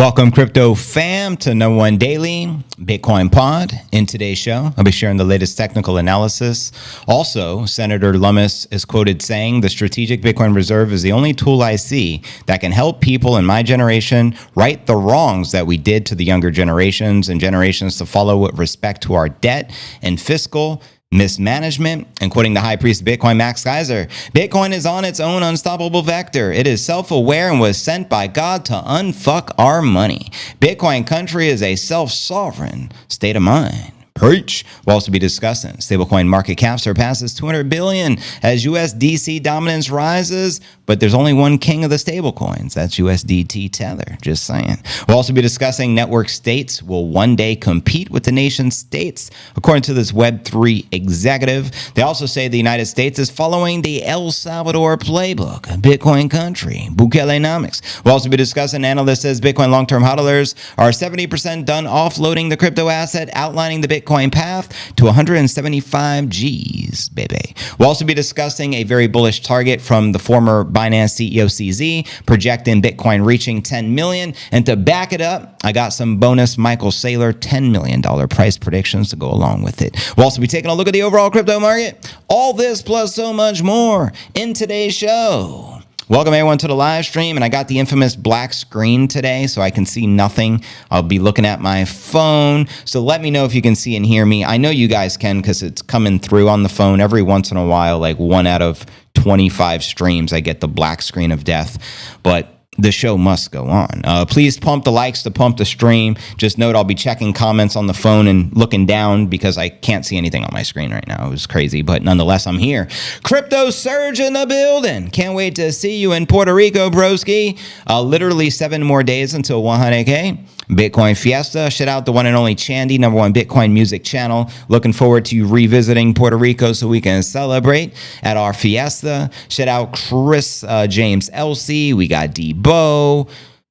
Welcome, crypto fam, to No One Daily Bitcoin Pod. In today's show, I'll be sharing the latest technical analysis. Also, Senator Lummis is quoted saying, "The strategic Bitcoin reserve is the only tool I see that can help people in my generation right the wrongs that we did to the younger generations and generations to follow with respect to our debt and fiscal mismanagement." And quoting the high priest of Bitcoin, Max Kaiser, "Bitcoin is on its own unstoppable vector. It is self-aware and was sent by God to unfuck our money. Bitcoin country is a self-sovereign state of mind." Preach. We'll also be discussing stablecoin market cap surpasses 200 billion as USDC dominance rises, but there's only one king of the stablecoins. That's USDT Tether. Just saying. We'll also be discussing network states will one day compete with the nation states, according to this Web3 executive. They also say the United States is following the El Salvador playbook, Bitcoin country, Bukelenomics. We'll also be discussing analyst says Bitcoin long-term hodlers are 70% done offloading the crypto asset, outlining the Bitcoin path to 175 G's, baby. We'll also be discussing a very bullish target from the former Binance CEO CZ, projecting Bitcoin reaching 10 million. And to back it up, I got some bonus Michael Saylor $10 million price predictions to go along with it. We'll also be taking a look at the overall crypto market. All this plus so much more in today's show. Welcome everyone to the live stream, and I got the infamous black screen today, so I can see nothing. I'll be looking at my phone, so let me know if you can see and hear me. I know you guys can because it's coming through on the phone every once in a while, like 1 out of 25 streams, I get the black screen of death, but the show must go on. Please pump the likes to pump the stream. Just note I'll be checking comments on the phone and looking down because I can't see anything on my screen right now. It was crazy, but nonetheless, I'm here. Crypto surge in the building. Can't wait to see you in Puerto Rico, broski. Literally 7 more days until 100K. Bitcoin Fiesta. Shout out the one and only Chandy, #1 Bitcoin music channel. Looking forward to you revisiting Puerto Rico so we can celebrate at our Fiesta. Shout out Chris, James Elsie. We got D-Bo,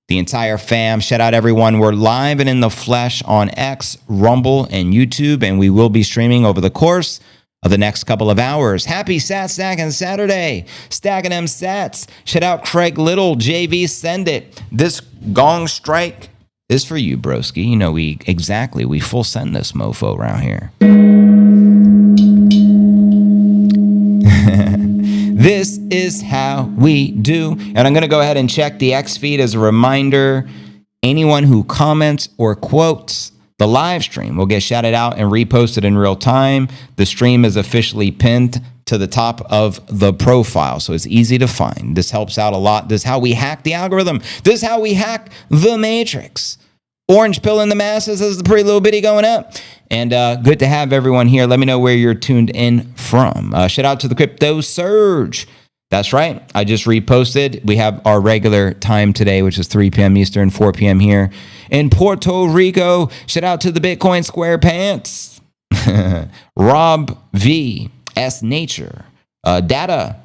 the entire fam. Shout out everyone. We're live and in the flesh on X, Rumble, and YouTube, and we will be streaming over the course of the next couple of hours. Happy Sat Stacking Saturday. Stacking them sats. Shout out Craig Little, JV, send it. This gong strike is for you, broski. You know, we full send this mofo around here. This is how we do. And I'm going to go ahead and check the X feed as a reminder. Anyone who comments or quotes the live stream will get shouted out and reposted in real time. The stream is officially pinned to the top of the profile, so it's easy to find. This helps out a lot. This is how we hack the algorithm. This is how we hack the matrix. Orange pill in the masses is the pretty little bitty going up. And good to have everyone here. Let me know where you're tuned in from. Shout out to the Crypto Surge. That's right. I just reposted. We have our regular time today, which is 3 p.m. Eastern, 4 p.m. here in Puerto Rico. Shout out to the Bitcoin Square Pants. Rob V. S. Nature. Data.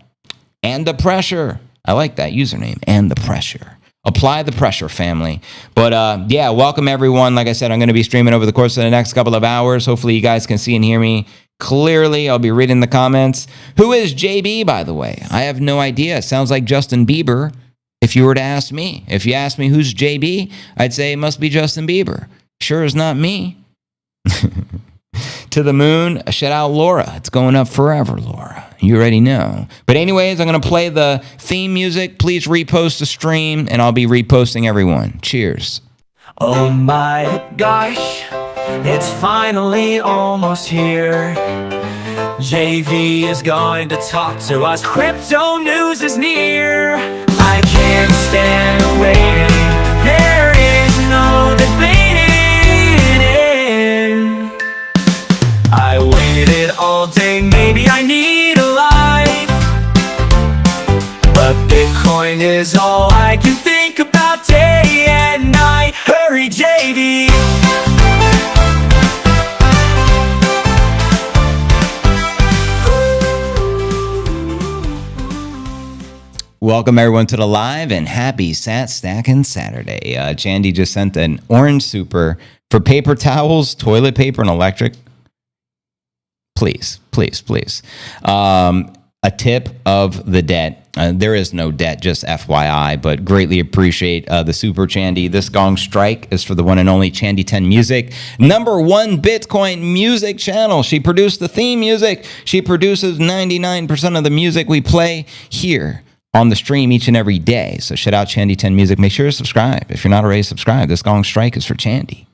And the Pressure. I like that username. And the Pressure. Apply the pressure, family. But yeah, welcome everyone. Like I said, I'm going to be streaming over the course of the next couple of hours. Hopefully you guys can see and hear me clearly. I'll be reading the comments. Who is JB, by the way? I have no idea. It sounds like Justin Bieber, if you were to ask me. If you asked me who's JB, I'd say it must be Justin Bieber. Sure is not me. To the moon, shout out Laura. It's going up forever, Laura. You already know. But anyways, I'm going to play the theme music. Please repost the stream, and I'll be reposting everyone. Cheers. Oh my gosh, it's finally almost here. JV is going to talk to us. Crypto news is near. I can't stand waiting. There is no debating. I waited all day, maybe I need a life, but Bitcoin is all I can think about day and night. Hurry, JV. Welcome everyone to the live and happy Sat Stacking Saturday. Chandy just sent an orange super for paper towels, toilet paper, and electric. Please, please, please. a tip of the debt. There is no debt, just FYI, but greatly appreciate the super Chandy. This gong strike is for the one and only Chandy 10 Music, #1 Bitcoin music channel. She produced the theme music. She produces 99% of the music we play here on the stream each and every day. So shout out Chandy 10 Music. Make sure to subscribe. If you're not already subscribed, this gong strike is for Chandy.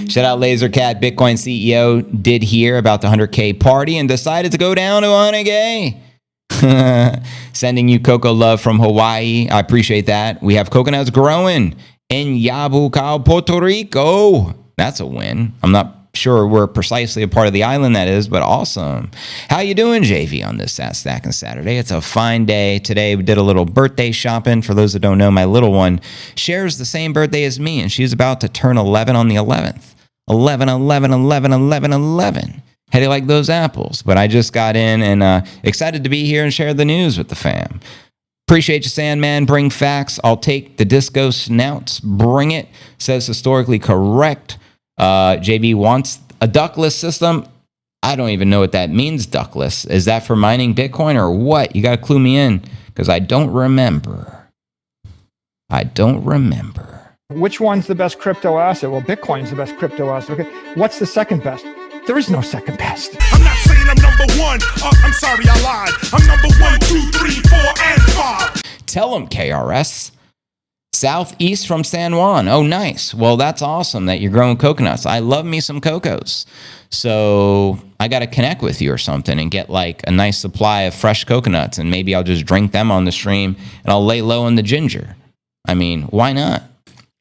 Shout out Lasercat, Bitcoin CEO, did hear about the 100K party and decided to go down to 100K. Sending you cocoa love from Hawaii. I appreciate that. We have coconuts growing in Yabucoa, Puerto Rico. That's a win. I'm not sure where precisely a part of the island that is, but awesome. How you doing, JV, on this Stacking Saturday? It's a fine day. Today we did a little birthday shopping. For those that don't know, my little one shares the same birthday as me, and she's about to turn 11 on the 11th. 11, 11, 11, 11, 11. How do you like those apples? But I just got in and excited to be here and share the news with the fam. Appreciate you, Sandman. Bring facts. I'll take the disco snouts. Bring it. Says historically correct. JB wants a ductless system. I don't even know what that means, ductless. Is that for mining Bitcoin or what? You got to clue me in because I don't remember. Which one's the best crypto asset? Well, Bitcoin's the best crypto asset. Okay. What's the second best? There is no second best. I'm not saying I'm #1. I'm sorry, I lied. I'm #1, 2, 3, 4, and 5. Tell them, KRS. Southeast from San Juan. Oh, nice. Well, that's awesome that you're growing coconuts. I love me some cocos. So I got to connect with you or something and get like a nice supply of fresh coconuts. And maybe I'll just drink them on the stream and I'll lay low on the ginger. I mean, why not?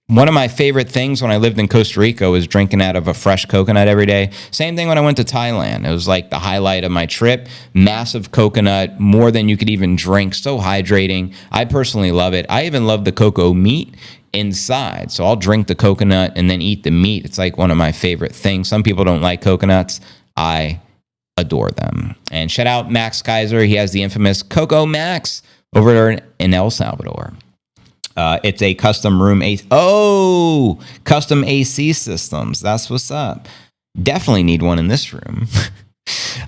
One of my favorite things when I lived in Costa Rica was drinking out of a fresh coconut every day. Same thing when I went to Thailand. It was like the highlight of my trip. Massive coconut, more than you could even drink. So hydrating. I personally love it. I even love the cocoa meat inside. So I'll drink the coconut and then eat the meat. It's like one of my favorite things. Some people don't like coconuts. I adore them. And shout out Max Kaiser. He has the infamous Coco Max over there in El Salvador. It's a custom room custom AC systems. That's what's up. Definitely need one in this room.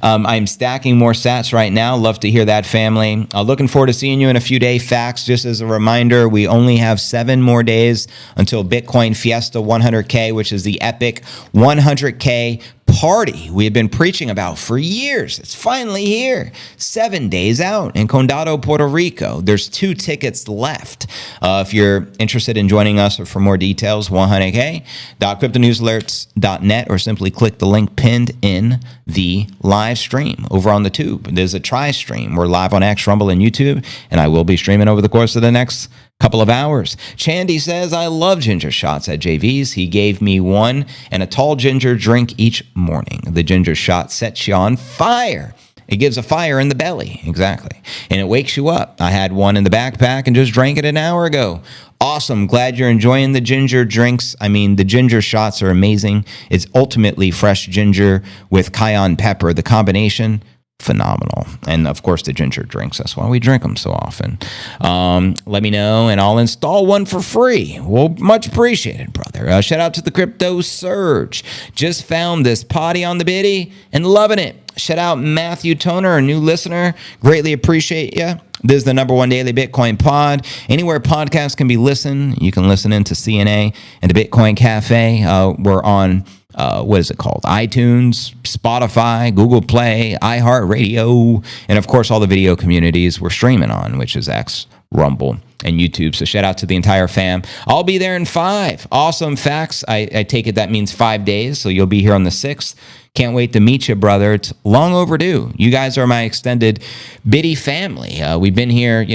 I'm stacking more sats right now. Love to hear that, family. Looking forward to seeing you in a few days. Facts, just as a reminder, we only have 7 more days until Bitcoin Fiesta 100K, which is the epic 100K party we have been preaching about for years. It's finally here. 7 days out in Condado, Puerto Rico. There's 2 tickets left. If you're interested in joining us or for more details, 100k.cryptonewsalerts.net or simply click the link pinned in the live stream over on the tube. There's a try stream. We're live on X, Rumble, and YouTube, and I will be streaming over the course of the next couple of hours. Chandy says, I love ginger shots at JV's. He gave me one and a tall ginger drink each morning. The ginger shot sets you on fire. It gives a fire in the belly. Exactly. And it wakes you up. I had one in the backpack and just drank it an hour ago. Awesome. Glad you're enjoying the ginger drinks. I mean, the ginger shots are amazing. It's ultimately fresh ginger with cayenne pepper. The combination, phenomenal. And of course the ginger drinks, that's why we drink them so often. Let me know and I'll install one for free. Well, much appreciated, brother. Shout out to the Crypto Surge. Just found this potty on the biddy and loving it. Shout out Matthew Toner, a new listener. Greatly appreciate you. This is the #1 daily Bitcoin pod. Anywhere podcasts can be listened, you can listen into CNA and the Bitcoin Cafe. We're on what is it called? iTunes, Spotify, Google Play, iHeartRadio, and of course all the video communities we're streaming on, which is X, Rumble, and YouTube. So shout out to the entire fam. I'll be there in 5. Awesome. Facts. I take it that means 5 days, so you'll be here on the 6th. Can't wait to meet you, brother. It's long overdue. You guys are my extended Biddy family. We've been here,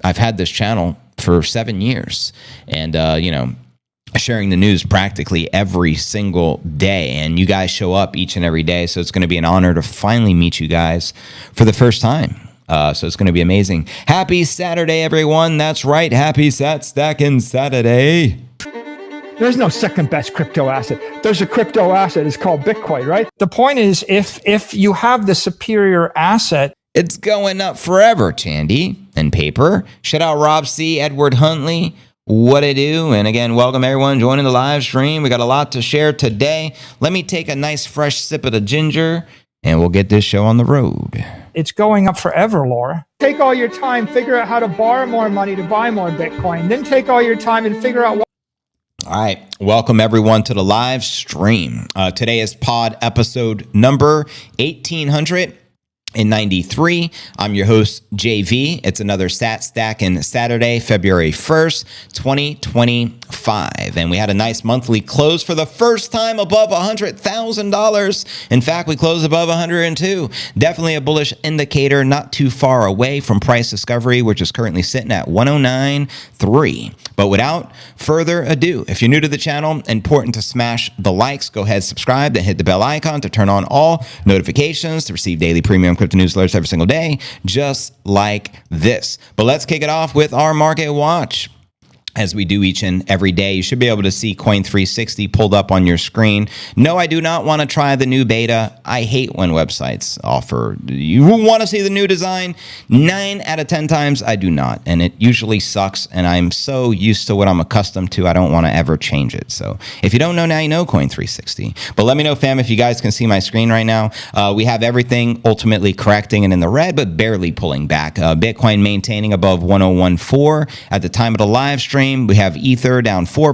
I've had this channel for 7 years, and sharing the news practically every single day, and you guys show up each and every day, so it's going to be an honor to finally meet you guys for the first time. So it's going to be amazing. Happy Saturday, everyone. That's right. Happy Sat Stacking Saturday. There's no second best crypto asset. There's a crypto asset. It's called Bitcoin, right? The point is, if you have the superior asset, it's going up forever, Chandy and paper. Shout out Rob C., Edward Huntley, What I do, and again, welcome everyone joining the live stream. We got a lot to share today. Let me take a nice fresh sip of the ginger, and we'll get this show on the road. It's going up forever, Laura. Take all your time, figure out how to borrow more money to buy more Bitcoin. Then take all your time and figure out what. All right, welcome everyone to the live stream. Today is pod episode number 1893. I'm your host, JV. It's another Sat Stack and Saturday, February 1st, 2025. And we had a nice monthly close for the first time above $100,000. In fact, we closed above 102. Definitely a bullish indicator, not too far away from price discovery, which is currently sitting at 109.3. But without further ado, if you're new to the channel, important to smash the likes, go ahead, subscribe, then hit the bell icon to turn on all notifications to receive daily premium crypto news alerts every single day, just like this. But let's kick it off with our market watch. As we do each and every day, you should be able to see Coin 360 pulled up on your screen. No, I do not want to try the new beta. I hate when websites offer, you want to see the new design? 9 out of 10 times, I do not. And it usually sucks. And I'm so used to what I'm accustomed to, I don't want to ever change it. So if you don't know now, you know Coin 360. But let me know, fam, if you guys can see my screen right now. We have everything ultimately correcting and in the red, but barely pulling back. Bitcoin maintaining above 101.4 at the time of the live stream. We have Ether down 4%,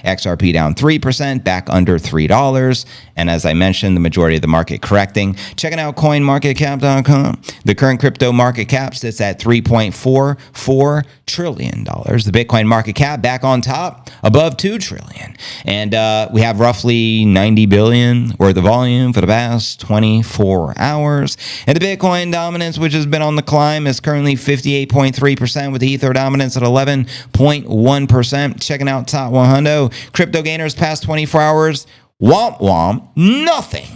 XRP down 3%, back under $3. And as I mentioned, the majority of the market correcting. Checking out coinmarketcap.com. The current crypto market cap sits at $3.44 trillion. The Bitcoin market cap back on top, above $2 trillion. And we have roughly 90 billion worth of volume for the past 24 hours. And the Bitcoin dominance, which has been on the climb, is currently 58.3%, with Ether dominance at 11.1%. Checking out top 100 crypto gainers past 24 hours. Womp womp, nothing.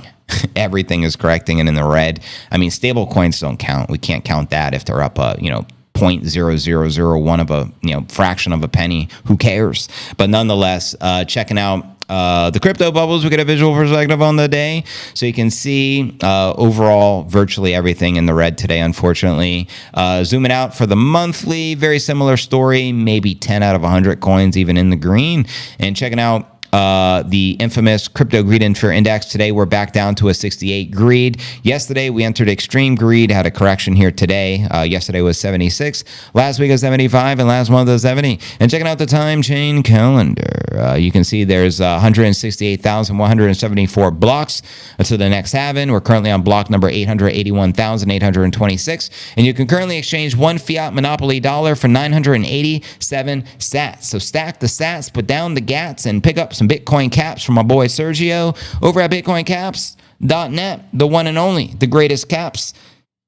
Everything is correcting and in the red. I mean, stable coins don't count. We can't count that if they're up 0.0001 of a fraction of a penny. Who cares? But nonetheless, checking out the crypto bubbles, we get a visual perspective on the day, so you can see overall virtually everything in the red today, unfortunately. Zooming out for the monthly, very similar story, maybe 10 out of 100 coins even in the green. And checking out the infamous crypto greed and fear index, today we're back down to a 68 greed. Yesterday we entered extreme greed, had a correction here today. Yesterday was 76, last week was 75, and last month was 70. And checking out the time chain calendar, you can see there's 168,174 blocks to the next halving. We're currently on block number 881,826, and you can currently exchange one fiat monopoly dollar for 987 sats. So stack the sats, put down the gats, and pick up some Bitcoin caps from my boy Sergio over at bitcoincaps.net. The one and only, the greatest caps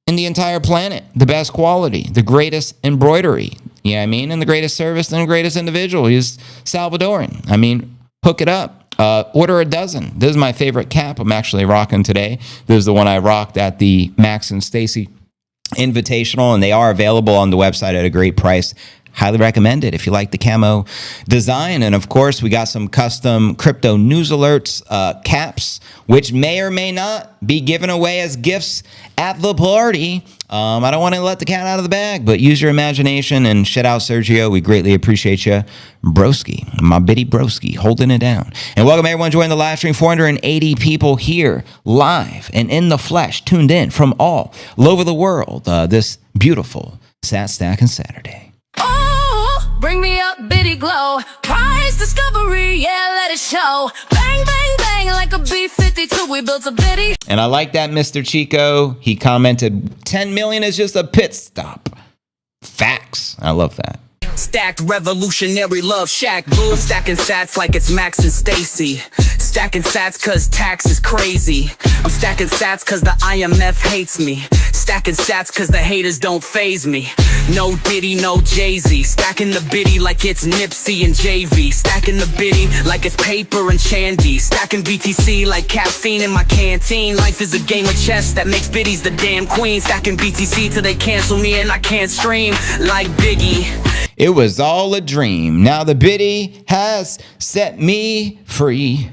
in the entire planet, the best quality, the greatest embroidery, you know what I mean, and the greatest service and the greatest individual. He's Salvadoran. I mean, hook it up. Order a dozen. This is my favorite cap I'm actually rocking today. This is the one I rocked at the Max and Stacy Invitational, and they are available on the website at a great price. Highly recommend it if you like the camo design. And of course, we got some custom crypto news alerts, caps, which may or may not be given away as gifts at the party. I don't want to let the cat out of the bag, but use your imagination and shout out Sergio. We greatly appreciate you. Broski, my bitty broski, holding it down. And welcome everyone joining the live stream. 480 people here live and in the flesh, tuned in from all over the world. This beautiful Sat Stack and Saturday. Bring me up, bitty glow. Prize discovery, yeah, let it show. Bang, bang, bang, like a B-52, we built a bitty. And I like that, Mr. Chico. He commented, 10 million is just a pit stop. Facts. I love that. Stacked revolutionary love shack boo. Stacking sats like it's Max and Stacy. Stacking sats cause tax is crazy. I'm stacking sats cause the IMF hates me. Stacking sats cause the haters don't faze me. No Diddy, no Jay-Z. Stacking the biddy like it's Nipsey and JV. Stacking the biddy like it's paper and Chandy. Stacking BTC like caffeine in my canteen. Life is a game of chess that makes biddies the damn queen. Stacking BTC till they cancel me and I can't stream like Biggie. It was all a dream. Now the biddy has set me free.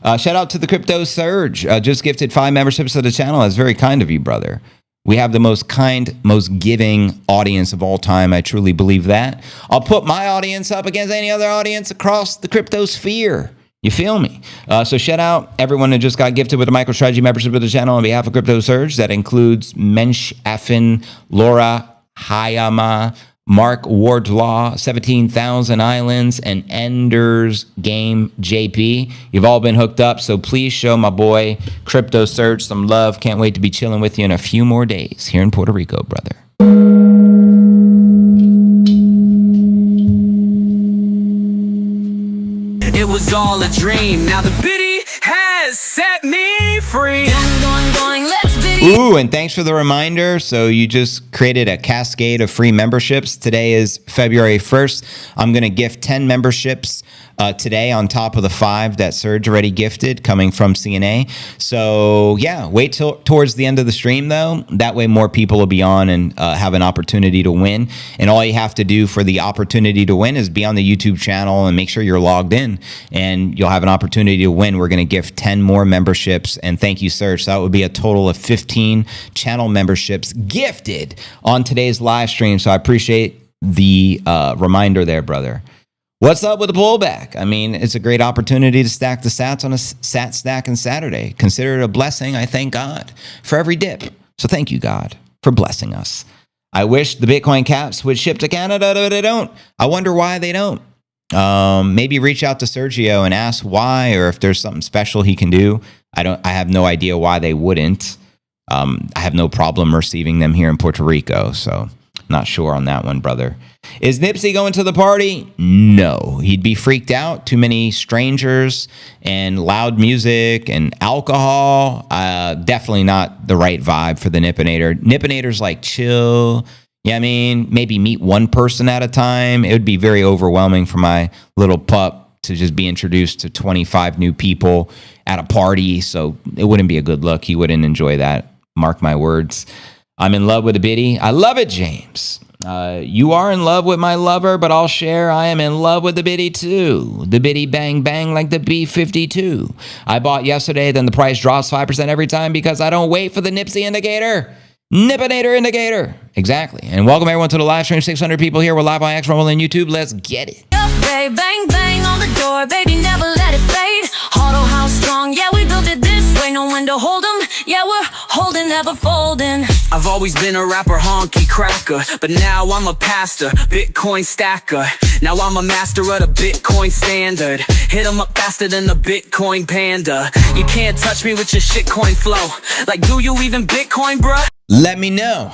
Shout out to the Crypto Surge. Just gifted 5 memberships to the channel. That's very kind of you, brother. We have the most kind, most giving audience of all time. I truly believe that. I'll put my audience up against any other audience across the crypto sphere. You feel me? So shout out everyone who just got gifted with a MicroStrategy membership of the channel on behalf of Crypto Surge. That includes Mensch Effin, Laura Hayama, Mark Wardlaw, 17,000 Islands, and Enders Game JP. You've all been hooked up, so please show my boy Crypto Surge some love. Can't wait to be chilling with you in a few more days here in Puerto Rico, brother. It was all a dream. Now the biddy has set me free. Going, let's biddy. Ooh, and thanks for the reminder. So you just created a cascade of free memberships. Today is February 1st. I'm going to gift 10 memberships today on top of the 5 that Serge already gifted coming from CNA. So yeah, wait till towards the end of the stream though. That way more people will be on and have an opportunity to win. And all you have to do for the opportunity to win is be on the YouTube channel and make sure you're logged in, and you'll have an opportunity to win. We're going to gift 10 more memberships, and thank you, Serge. So that would be a total of 15 channel memberships gifted on today's live stream. So I appreciate the reminder there, brother. What's up with the pullback? I mean, it's a great opportunity to stack the sats on a sat stack on Saturday. Consider it a blessing. I thank God for every dip. So thank you, God, for blessing us. I wish the Bitcoin caps would ship to Canada, but they don't. I wonder why they don't. Maybe reach out to Sergio and ask why, or if there's something special he can do. I have no idea why they wouldn't. I have no problem receiving them here in Puerto Rico, so not sure on that one, brother. Is Nipsey going to the party? No. He'd be freaked out. Too many strangers and loud music and alcohol. Definitely not the right vibe for the Nippinator. Nippinator's like chill. Yeah, I mean, maybe meet one person at a time. It would be very overwhelming for my little pup to just be introduced to 25 new people at a party. So it wouldn't be a good look. He wouldn't enjoy that. Mark my words. I'm in love with the biddy. I love it, James. You are in love with my lover, but I'll share I am in love with the biddy too. The biddy bang bang like the B-52. I bought yesterday, then the price drops 5% every time because I don't wait for the Nipsey indicator. Nippinator indicator. Exactly. And welcome everyone to the live stream. 600 people here. We're live on X, Rumble, and YouTube. Let's get it. Bang, bang, bang on the door, baby, never let it fade. Auto house strong, yeah, we built it this way. No one to hold 'em, yeah, we're holding, never folding. I've always been a rapper, honky cracker, but now I'm a pastor, Bitcoin stacker. Now I'm a master of the Bitcoin standard. Hit 'em up faster than the Bitcoin panda. You can't touch me with your shitcoin flow. Like, do you even Bitcoin, bruh? Let me know.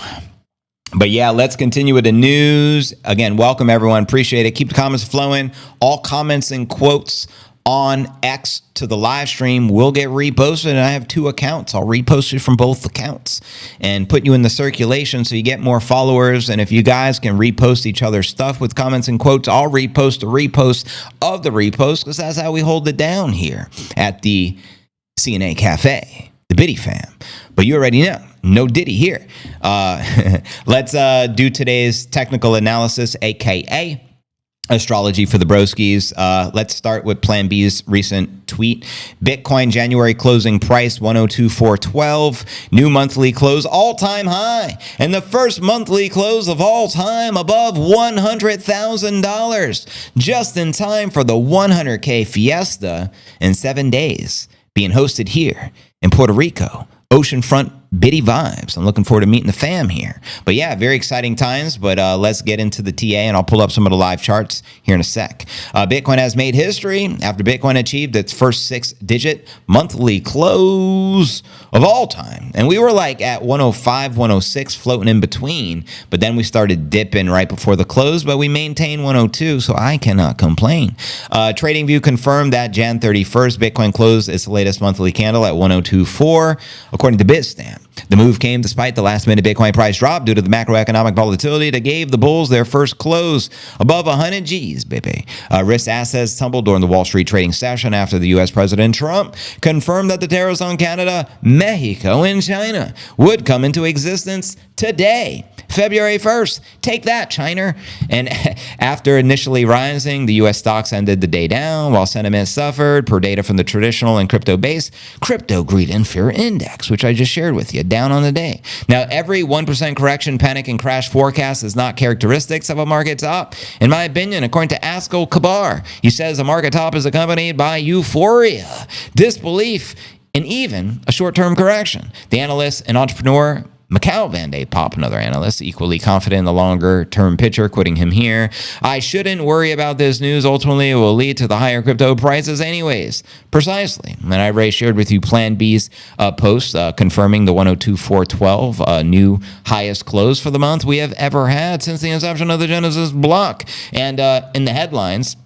But yeah, let's continue with the news. Again, welcome everyone. Appreciate it. Keep the comments flowing. All comments and quotes on X to the live stream will get reposted. And I have 2 accounts. I'll repost it from both accounts and put you in the circulation so you get more followers. And if you guys can repost each other's stuff with comments and quotes, I'll repost the repost of the repost, because that's how we hold it down here at the CNA Cafe, the Biddy fam. But you already know. No Diddy here. Let's do today's technical analysis, aka astrology for the broskies. Let's start with Plan B's recent tweet. Bitcoin January closing price 102,412. New monthly close all-time high, and the first monthly close of all time above $100,000. Just in time for the 100K Fiesta in 7 days, being hosted here in Puerto Rico. Oceanfront Biddy vibes. I'm looking forward to meeting the fam here. But yeah, very exciting times. But let's get into the TA, and I'll pull up some of the live charts here in a sec. Bitcoin has made history after Bitcoin achieved its first 6-digit monthly close of all time. And we were like at 105, 106, floating in between. But then we started dipping right before the close, but we maintained 102, so I cannot complain. TradingView confirmed that Jan 31st, Bitcoin closed its latest monthly candle at 102.4, according to Bitstamp. The move came despite the last-minute Bitcoin price drop due to the macroeconomic volatility that gave the bulls their first close above 100 G's, baby. Risk assets tumbled during the Wall Street trading session after the U.S. President Trump confirmed that the tariffs on Canada, Mexico, and China would come into existence today. February 1st. Take that, China. And after initially rising, the U.S. stocks ended the day down while sentiment suffered per data from the traditional and crypto base crypto greed and fear index, which I just shared with you, down on the day. Now, every 1% correction, panic, and crash forecast is not characteristics of a market top. In my opinion, according to Askell Kabar, he says a market top is accompanied by euphoria, disbelief, and even a short-term correction. The analyst and entrepreneur Macau Van Day Pop, another analyst, equally confident in the longer-term picture, quoting him here, I shouldn't worry about this news. Ultimately, it will lead to the higher crypto prices anyways. Precisely. And I already shared with you Plan B's post confirming the 102.412 new highest close for the month we have ever had since the inception of the Genesis block. And in the headlines,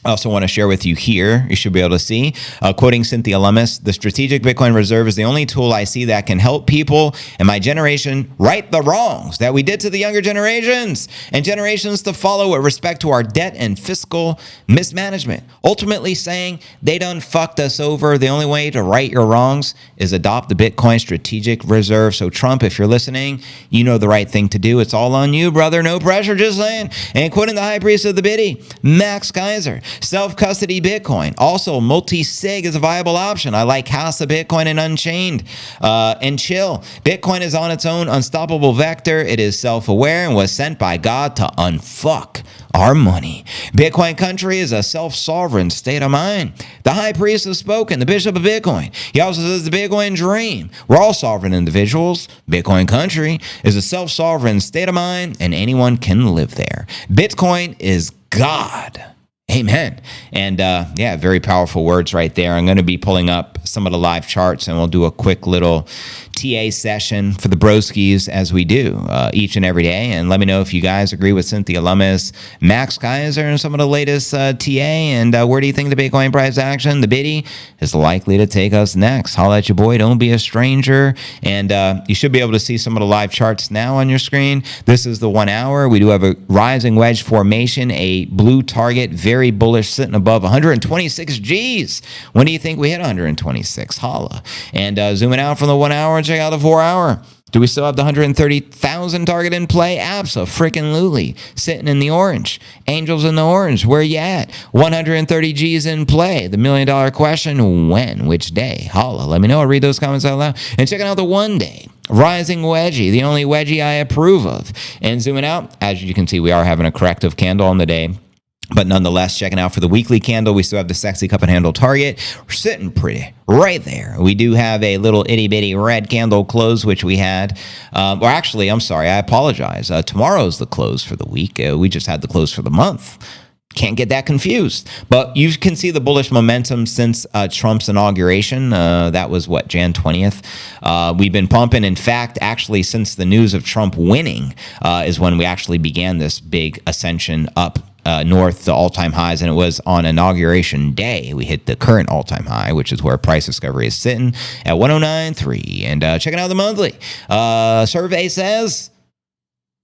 I also want to share with you here, you should be able to see, quoting Cynthia Lummis, the strategic Bitcoin reserve is the only tool I see that can help people in my generation right the wrongs that we did to the younger generations and generations to follow with respect to our debt and fiscal mismanagement. Ultimately saying they done fucked us over. The only way to right your wrongs is adopt the Bitcoin strategic reserve. So Trump, if you're listening, you know the right thing to do. It's all on you, brother. No pressure, just saying. And quoting the high priest of the biddy, Max Kaiser. Self-custody Bitcoin. Also, multi-sig is a viable option. I like Casa Bitcoin and Unchained and Chill. Bitcoin is on its own unstoppable vector. It is self-aware and was sent by God to unfuck our money. Bitcoin country is a self-sovereign state of mind. The high priest has spoken, the bishop of Bitcoin. He also says the Bitcoin dream. We're all sovereign individuals. Bitcoin country is a self-sovereign state of mind, and anyone can live there. Bitcoin is God. Amen. And yeah, very powerful words right there. I'm going to be pulling up some of the live charts and we'll do a quick little TA session for the broskies as we do each and every day. And let me know if you guys agree with Cynthia Lummis, Max Kaiser, and some of the latest TA. And where do you think the Bitcoin price action, the biddy, is likely to take us next? Holla at your boy. Don't be a stranger. And you should be able to see some of the live charts now on your screen. This is the 1 hour. We do have a rising wedge formation, a blue target, very bullish, sitting above 126 G's. When do you think we hit 126? Holla. And zooming out from the 1 hour, check out the 4 hour. Do we still have the 130,000 target in play? Abso-freaking-lutely. Sitting in the orange. Angels in the orange. Where you at? 130 G's in play. The $1 million question, when? Which day? Holla. Let me know. I'll read those comments out loud. And checking out the 1 day. Rising wedgie, the only wedgie I approve of. And zooming out, as you can see, we are having a corrective candle on the day. But nonetheless, checking out for the weekly candle, we still have the sexy cup and handle target. We're sitting pretty right there. We do have a little itty bitty red candle close, which we had. Or actually, I'm sorry, I apologize. Tomorrow's the close for the week. We just had the close for the month. Can't get that confused. But you can see the bullish momentum since Trump's inauguration. That was what, Jan 20th? We've been pumping. In fact, actually, since the news of Trump winning is when we actually began this big ascension up north to all-time highs, and it was on inauguration day we hit the current all-time high, which is where price discovery is sitting at 109.3. And checking out the monthly survey says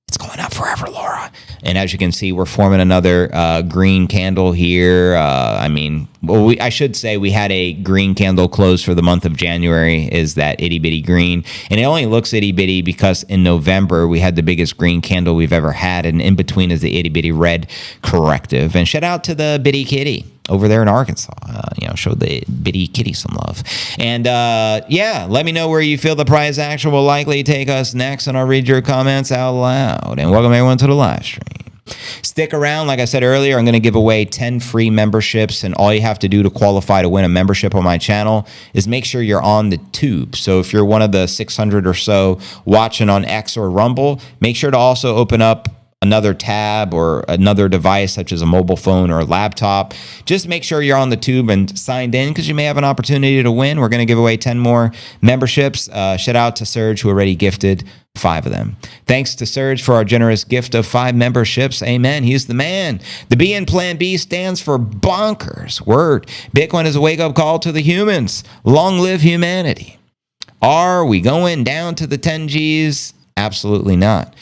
it's going up forever, Laura. And as you can see, we're forming another green candle here. I mean, well, I should say we had a green candle close for the month of January, is that itty bitty green. And it only looks itty bitty because in November we had the biggest green candle we've ever had. And in between is the itty bitty red corrective. And shout out to the bitty kitty over there in Arkansas. Show the bitty kitty some love. And yeah, let me know where you feel the prize action will likely take us next, and I'll read your comments out loud. And welcome everyone to the live stream. Stick around. Like I said earlier, I'm going to give away 10 free memberships, and all you have to do to qualify to win a membership on my channel is make sure you're on the tube. So if you're one of the 600 or so watching on X or Rumble, make sure to also open up another tab or another device such as a mobile phone or a laptop. Just make sure you're on the tube and signed in, because you may have an opportunity to win. We're going to give away 10 more memberships. Shout out to Serge, who already gifted 5 of them. Thanks to Serge for our generous gift of 5 memberships. Amen. He's the man. The B in Plan B stands for bonkers. Word. Bitcoin is a wake-up call to the humans. Long live humanity. Are we going down to the 10 Gs? Absolutely not.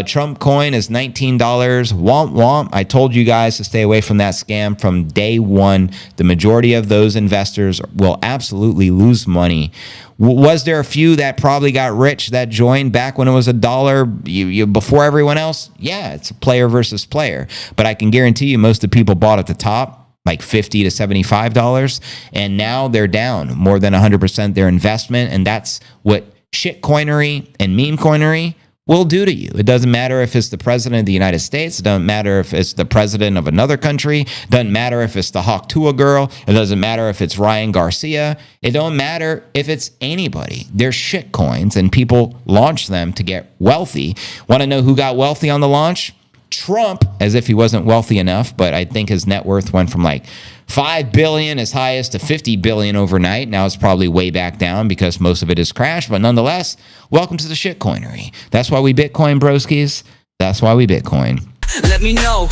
Trump coin is $19. Womp womp. I told you guys to stay away from that scam from day one. The majority of those investors will absolutely lose money. Was there a few that probably got rich that joined back when it was $1 before everyone else? Yeah, it's a player versus player. But I can guarantee you most of the people bought at the top, like $50 to $75, and now they're down more than 100% their investment, and that's what shitcoinery and meme coinery will do to you. It doesn't matter if it's the president of the United States. It doesn't matter if it's the president of another country. It doesn't matter if it's the Hawk Tuah girl. It doesn't matter if it's Ryan Garcia. It don't matter if it's anybody. They're shit coins, and people launch them to get wealthy. Want to know who got wealthy on the launch? Trump, as if he wasn't wealthy enough, but I think his net worth went from like $5 billion as high as to $50 billion overnight. Now it's probably way back down because most of it is crashed, but nonetheless, welcome to the shitcoinery. That's why we Bitcoin, broskies. That's why we Bitcoin. Let me know.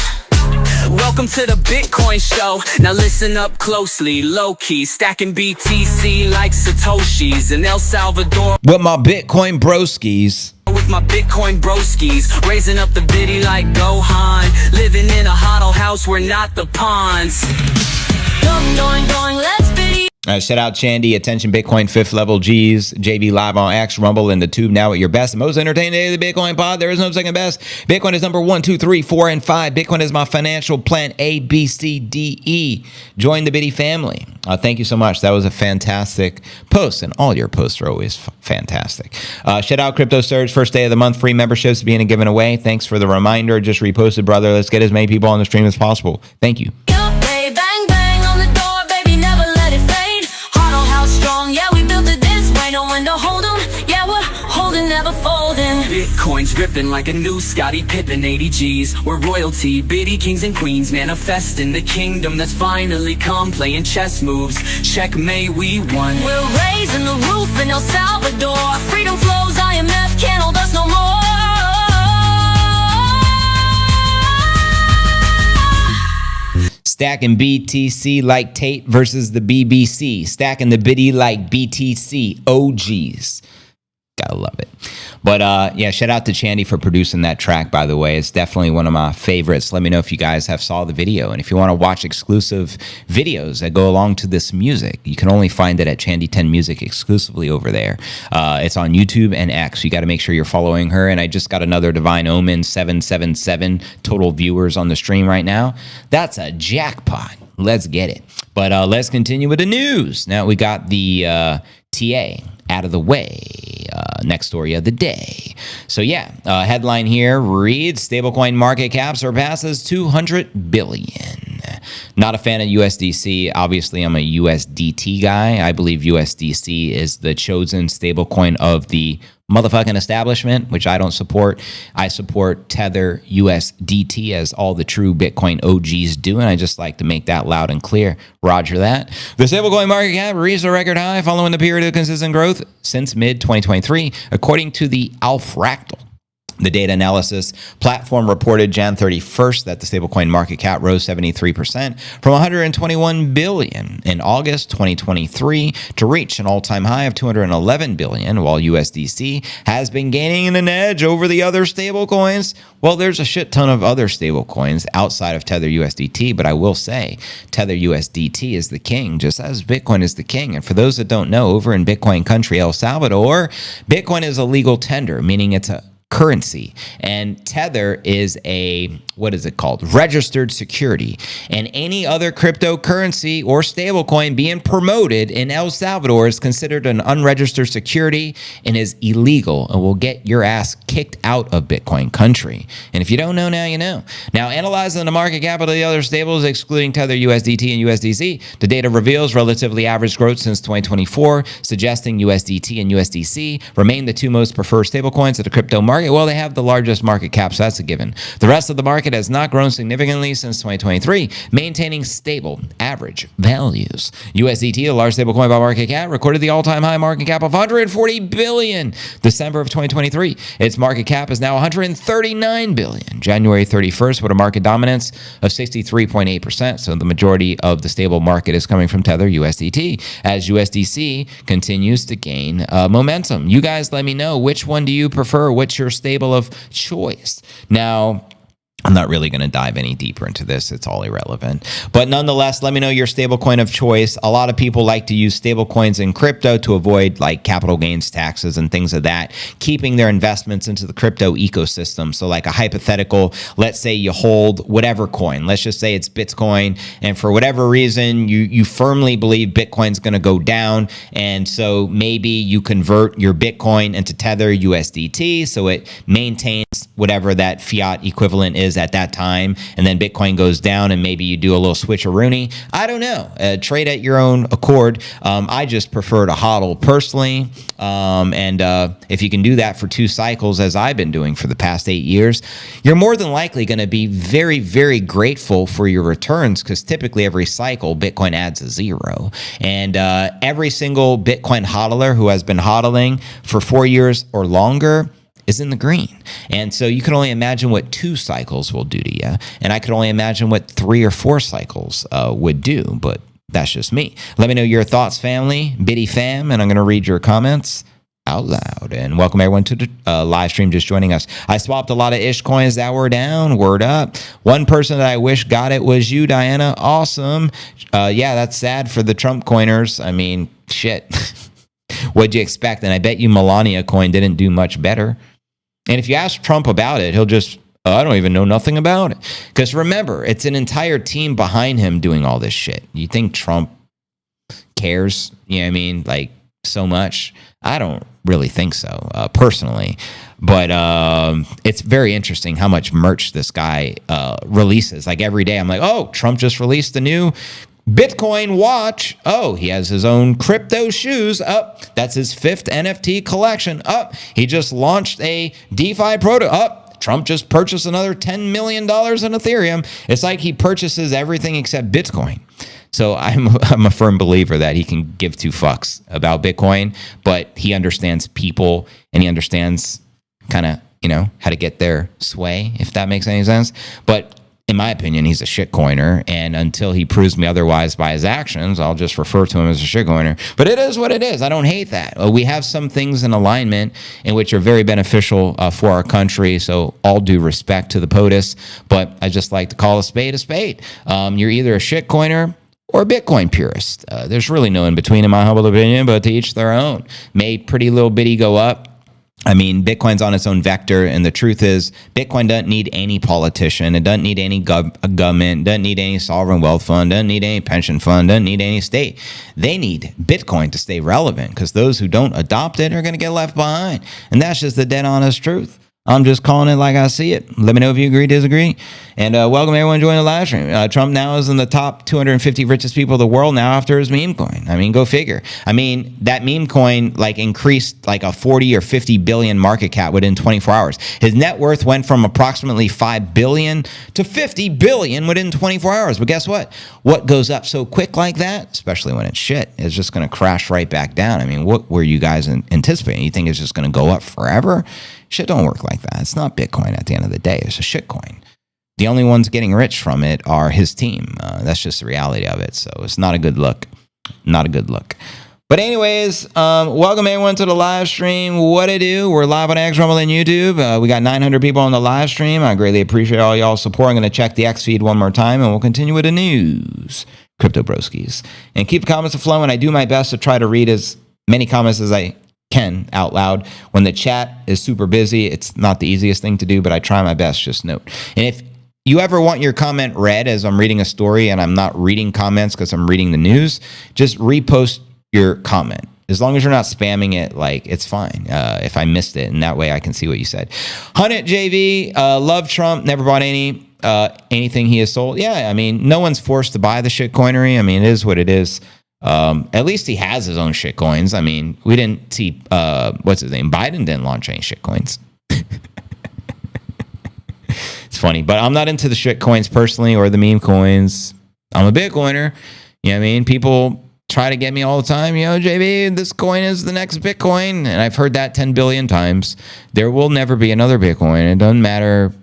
Welcome to the Bitcoin show. Now listen up closely, low-key, stacking BTC like Satoshis in El Salvador. With my Bitcoin broskies. With my Bitcoin broskies, raising up the biddy like Gohan, living in a huddle house, we're not the pawns. Going, let's biddy. Shout out Chandy, attention Bitcoin 5th level G's, JB live on X, Rumble, and the Tube now at your best. The most entertaining day of the Bitcoin pod. There is no second best. Bitcoin is number 1, 2, 3, 4, and 5. Bitcoin is my financial plan A, B, C, D, E. Join the Biddy family. Thank you so much. That was a fantastic post, and all your posts are always fantastic. Shout out Crypto Surge, first day of the month, free memberships being given away. Thanks for the reminder. Just reposted, brother. Let's get as many people on the stream as possible. Thank you. Bang, bang on the door, baby, never let it fade. Huddle house strong, yeah, we built it this way. No one to hold 'em, yeah, we're holding, never folding. Bitcoin's dripping like a new Scottie Pippen 80 G's. We're royalty, biddy kings and queens, manifesting the kingdom that's finally come. Playing chess moves, checkmate, we won. We're raising the roof in El Salvador. Freedom flows, IMF can't hold us no more. Stacking BTC like Tate versus the BBC. Stacking the biddy like BTC. OGs. Gotta love it. But yeah, shout out to Chandy for producing that track, by the way. It's definitely one of my favorites. Let me know if you guys have saw the video. And if you want to watch exclusive videos that go along to this music, you can only find it at Chandy10 Music exclusively over there. It's on YouTube and X. You got to make sure you're following her. And I just got another Divine Omen 777 total viewers on the stream right now. That's a jackpot. Let's get it. But let's continue with the news. Now we got the TA out of the way. Next story of the day. So yeah, headline here reads, stablecoin market cap surpasses 200 billion. Not a fan of USDC. Obviously, I'm a USDT guy. I believe USDC is the chosen stablecoin of the motherfucking establishment, which I don't support. I support Tether USDT as all the true Bitcoin OGs do, and I just like to make that loud and clear. Roger that. The stablecoin market cap reached a record high following the period of consistent growth since mid-2023, according to the Alfractal. The data analysis platform reported Jan 31st that the stablecoin market cap rose 73% from 121 billion in August 2023 to reach an all-time high of 211 billion, while USDC has been gaining an edge over the other stablecoins. Well, there's a shit ton of other stablecoins outside of Tether USDT, but I will say Tether USDT is the king, just as Bitcoin is the king. And for those that don't know, over in Bitcoin country, El Salvador, Bitcoin is a legal tender, meaning it's a currency, and Tether is a, what is it called? Registered security. And any other cryptocurrency or stablecoin being promoted in El Salvador is considered an unregistered security and is illegal and will get your ass kicked out of Bitcoin country. And if you don't know now, you know. Now, analyzing the market cap of the other stables, excluding Tether USDT and USDC, the data reveals relatively average growth since 2024, suggesting USDT and USDC remain the two most preferred stablecoins of the crypto market. Well, they have the largest market cap, so that's a given. The rest of the market has not grown significantly since 2023, maintaining stable average values. USDT, the large stablecoin by market cap, recorded the all-time high market cap of 140 billion December of 2023. Its market cap is now 139 billion January 31st, with a market dominance of 63.8%. So the majority of the stable market is coming from Tether USDT, as USDC continues to gain momentum. You guys let me know, which one do you prefer? What's your your stable of choice. Now, I'm not really going to dive any deeper into this. It's all irrelevant. But nonetheless, let me know your stablecoin of choice. A lot of people like to use stablecoins in crypto to avoid like capital gains taxes and things of that, keeping their investments into the crypto ecosystem. So like a hypothetical, let's say you hold whatever coin. Let's just say it's Bitcoin. And for whatever reason, you firmly believe Bitcoin's going to go down. And so maybe you convert your Bitcoin into Tether USDT so it maintains whatever that fiat equivalent is at that time, and then Bitcoin goes down and maybe you do a little switcheroonie. I don't know. Trade at your own accord. I just prefer to hodl personally. And if you can do that for 2 cycles, as I've been doing for the past 8 years, you're more than likely going to be very, very grateful for your returns, because typically every cycle, Bitcoin adds a 0. And every single Bitcoin hodler who has been hodling for 4 years or longer is in the green. And so you can only imagine what 2 cycles will do to you. And I could only imagine what 3 or 4 cycles would do, but that's just me. Let me know your thoughts, family, Biddy fam, and I'm going to read your comments out loud. And welcome everyone to the live stream just joining us. I swapped a lot of ish coins that were down. Word up. One person that I wish got it was you, Diana. Awesome. Yeah, that's sad for the Trump coiners. I mean, shit. What'd you expect? And I bet you Melania coin didn't do much better. And if you ask Trump about it, he'll just, I don't even know nothing about it. Because remember, it's an entire team behind him doing all this shit. You think Trump cares? You know what I mean? Like, so much? I don't really think so, personally. But it's very interesting how much merch this guy releases. Like every day, I'm like, oh, Trump just released the new Bitcoin watch. Oh, he has his own crypto shoes. Up, that's his 5th NFT collection. Up, he just launched a DeFi proto. Up, Trump just purchased another $10 million in Ethereum. It's like he purchases everything except Bitcoin. So I'm a firm believer that he can give 2 fucks about Bitcoin, but he understands people and he understands kind of, how to get their sway, if that makes any sense. But in my opinion, he's a shitcoiner, and until he proves me otherwise by his actions, I'll just refer to him as a shitcoiner. But it is what it is. I don't hate that. We have some things in alignment in which are very beneficial for our country, so all due respect to the POTUS, but I just like to call a spade a spade. You're either a shitcoiner or a Bitcoin purist. There's really no in between, in my humble opinion, but to each their own. Made pretty little bitty go up. I mean, Bitcoin's on its own vector, and the truth is, Bitcoin doesn't need any politician. It doesn't need any government, doesn't need any sovereign wealth fund, doesn't need any pension fund, doesn't need any state. They need Bitcoin to stay relevant, because those who don't adopt it are going to get left behind. And that's just the dead honest truth. I'm just calling it like I see it. Let me know if you agree, disagree. And welcome everyone joining the live stream. Trump now is in the top 250 richest people of the world now after his meme coin. I mean, go figure. I mean, that meme coin increased like a 40 or 50 billion market cap within 24 hours. His net worth went from approximately 5 billion to 50 billion within 24 hours. But guess what? What goes up so quick like that, especially when it's shit, is just going to crash right back down. I mean, what were you guys anticipating? You think it's just going to go up forever? Shit don't work like that. It's not Bitcoin at the end of the day. It's a shit coin. The only ones getting rich from it are his team. That's just the reality of it. So it's not a good look. Not a good look. But anyways, welcome everyone to the live stream. What it do? We're live on X, Rumble, and YouTube. We got 900 people on the live stream. I greatly appreciate all y'all's support. I'm going to check the X feed one more time, and we'll continue with the news. Crypto broskies. And keep the comments flowing. I do my best to try to read as many comments as I can out loud. When the chat is super busy, it's not the easiest thing to do, but I try my best, just note. And if you ever want your comment read as I'm reading a story and I'm not reading comments because I'm reading the news, just repost your comment. As long as you're not spamming it, it's fine if I missed it, and that way I can see what you said. Hunt it, JV. Love Trump. Never bought anything he has sold. Yeah, I mean, no one's forced to buy the shitcoinery. I mean, it is what it is. At least he has his own shit coins. I mean, we didn't see, what's his name? Biden didn't launch any shit coins. It's funny, but I'm not into the shit coins personally or the meme coins. I'm a Bitcoiner. You know what I mean? People try to get me all the time. JB, this coin is the next Bitcoin. And I've heard that 10 billion times. There will never be another Bitcoin. It doesn't matter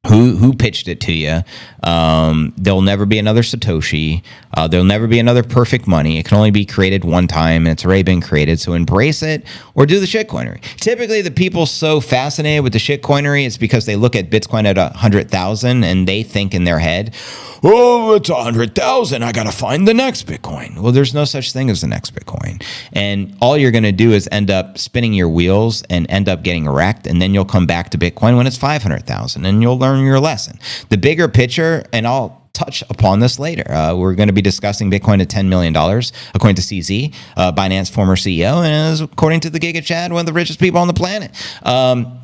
who pitched it to you. There'll never be another Satoshi. There'll never be another perfect money. It can only be created one time, and it's already been created. So embrace it or do the shitcoinery. Typically, the people so fascinated with the shitcoinery is because they look at Bitcoin at 100,000 and they think in their head, oh, it's 100,000. I got to find the next Bitcoin. Well, there's no such thing as the next Bitcoin. And all you're going to do is end up spinning your wheels and end up getting wrecked. And then you'll come back to Bitcoin when it's 500,000 and you'll learn your lesson. The bigger picture, and I'll touch upon this later. We're going to be discussing Bitcoin at $10 million, according to CZ, Binance former CEO, and is, according to the Giga Chad, one of the richest people on the planet,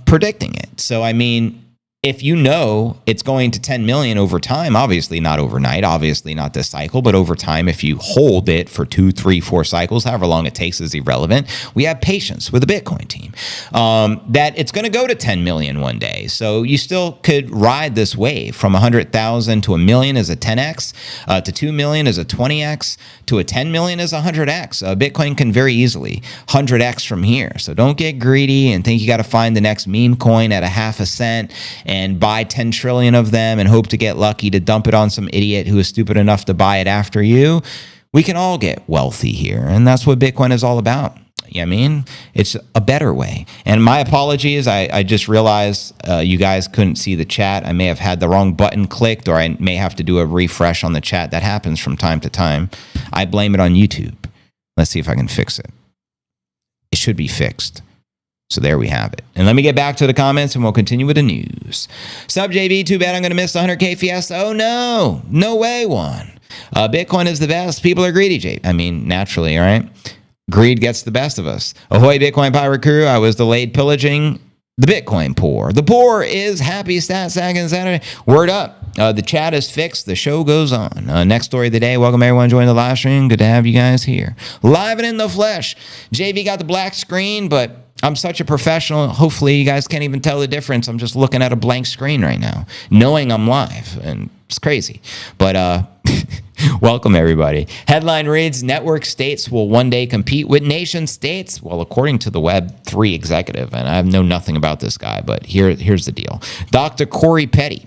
predicting it. So, I mean, if you know it's going to 10 million over time, obviously not overnight, obviously not this cycle, but over time, if you hold it for 2, 3, 4 cycles, however long it takes is irrelevant. We have patience with the Bitcoin team that it's going to go to 10 million one day. So you still could ride this wave from 100,000 to a million is a 10x, to 2 million is a 20x, to a 10 million is a 100x. Bitcoin can very easily 100x from here. So don't get greedy and think you got to find the next meme coin at a half a cent and buy 10 trillion of them and hope to get lucky to dump it on some idiot who is stupid enough to buy it after you. We can all get wealthy here, and that's what Bitcoin is all about. You know what I mean? It's a better way. And my apologies, I just realized you guys couldn't see the chat. I may have had the wrong button clicked, or I may have to do a refresh on the chat. That happens from time to time. I blame it on YouTube. Let's see if I can fix it. It should be fixed. So there we have it. And let me get back to the comments and we'll continue with the news. Sub JB, too bad I'm going to miss the 100K Fiesta. Oh no, no way, Juan. Bitcoin is the best. People are greedy, JB. I mean, naturally, all right? Greed gets the best of us. Ahoy, Bitcoin pirate crew. I was delayed pillaging the Bitcoin poor. The poor is happy stat sack and Saturday. Word up. The chat is fixed. The show goes on. Next story of the day. Welcome everyone joining the live stream. Good to have you guys here. Live and in the flesh. JV got the black screen, but I'm such a professional. Hopefully you guys can't even tell the difference. I'm just looking at a blank screen right now, knowing I'm live, and it's crazy. But welcome everybody. Headline reads, network states will one day compete with nation states. Well, according to the Web3 executive, and I know nothing about this guy, but here's the deal. Dr. Corey Petty.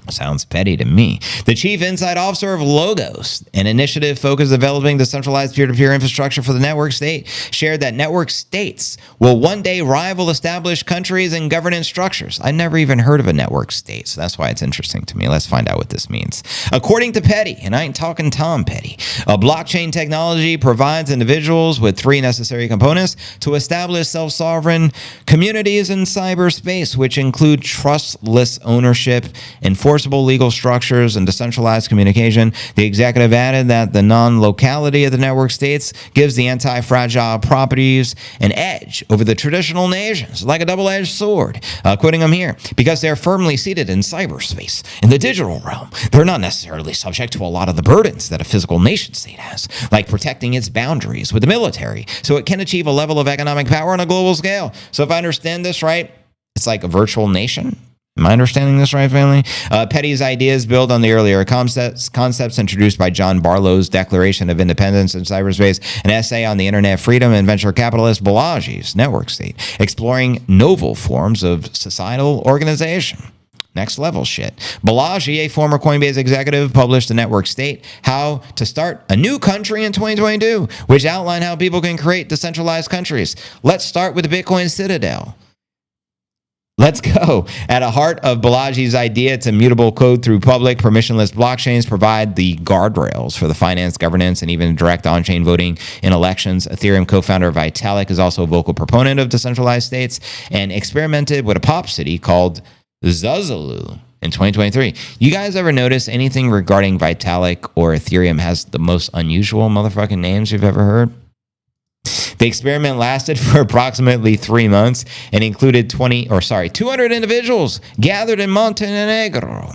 Sounds petty to me. The chief inside officer of Logos, an initiative focused on developing decentralized peer-to-peer infrastructure for the network state, shared that network states will one day rival established countries and governance structures. I never even heard of a network state, so that's why it's interesting to me. Let's find out what this means. According to Petty, and I ain't talking Tom Petty, a blockchain technology provides individuals with 3 necessary components to establish self-sovereign communities in cyberspace, which include trustless ownership, enforceable legal structures, and decentralized communication. The executive added that the non-locality of the network states gives the anti-fragile properties an edge over the traditional nations, like a double-edged sword. Quoting him here, because they're firmly seated in cyberspace, in the digital realm, they're not necessarily subject to a lot of the burdens that a physical nation state has, like protecting its boundaries with the military, so it can achieve a level of economic power on a global scale. So if I understand this right, it's like a virtual nation. Am I understanding this right, family? Petty's ideas build on the earlier concepts introduced by John Barlow's Declaration of Independence in Cyberspace, an essay on the internet freedom, and venture capitalist Balaji's network state, exploring novel forms of societal organization. Next level shit. Balaji, a former Coinbase executive, published The Network State, How to Start a New Country in 2022, which outlined how people can create decentralized countries. Let's start with the Bitcoin Citadel. Let's go. At the heart of Balaji's idea to mutable code through public permissionless blockchains provide the guardrails for the finance, governance, and even direct on-chain voting in elections. Ethereum co-founder Vitalik is also a vocal proponent of decentralized states and experimented with a pop city called Zazalu in 2023. You guys ever notice anything regarding Vitalik or Ethereum has the most unusual motherfucking names you've ever heard? The experiment lasted for approximately 3 months and included 200 individuals gathered in Montenegro,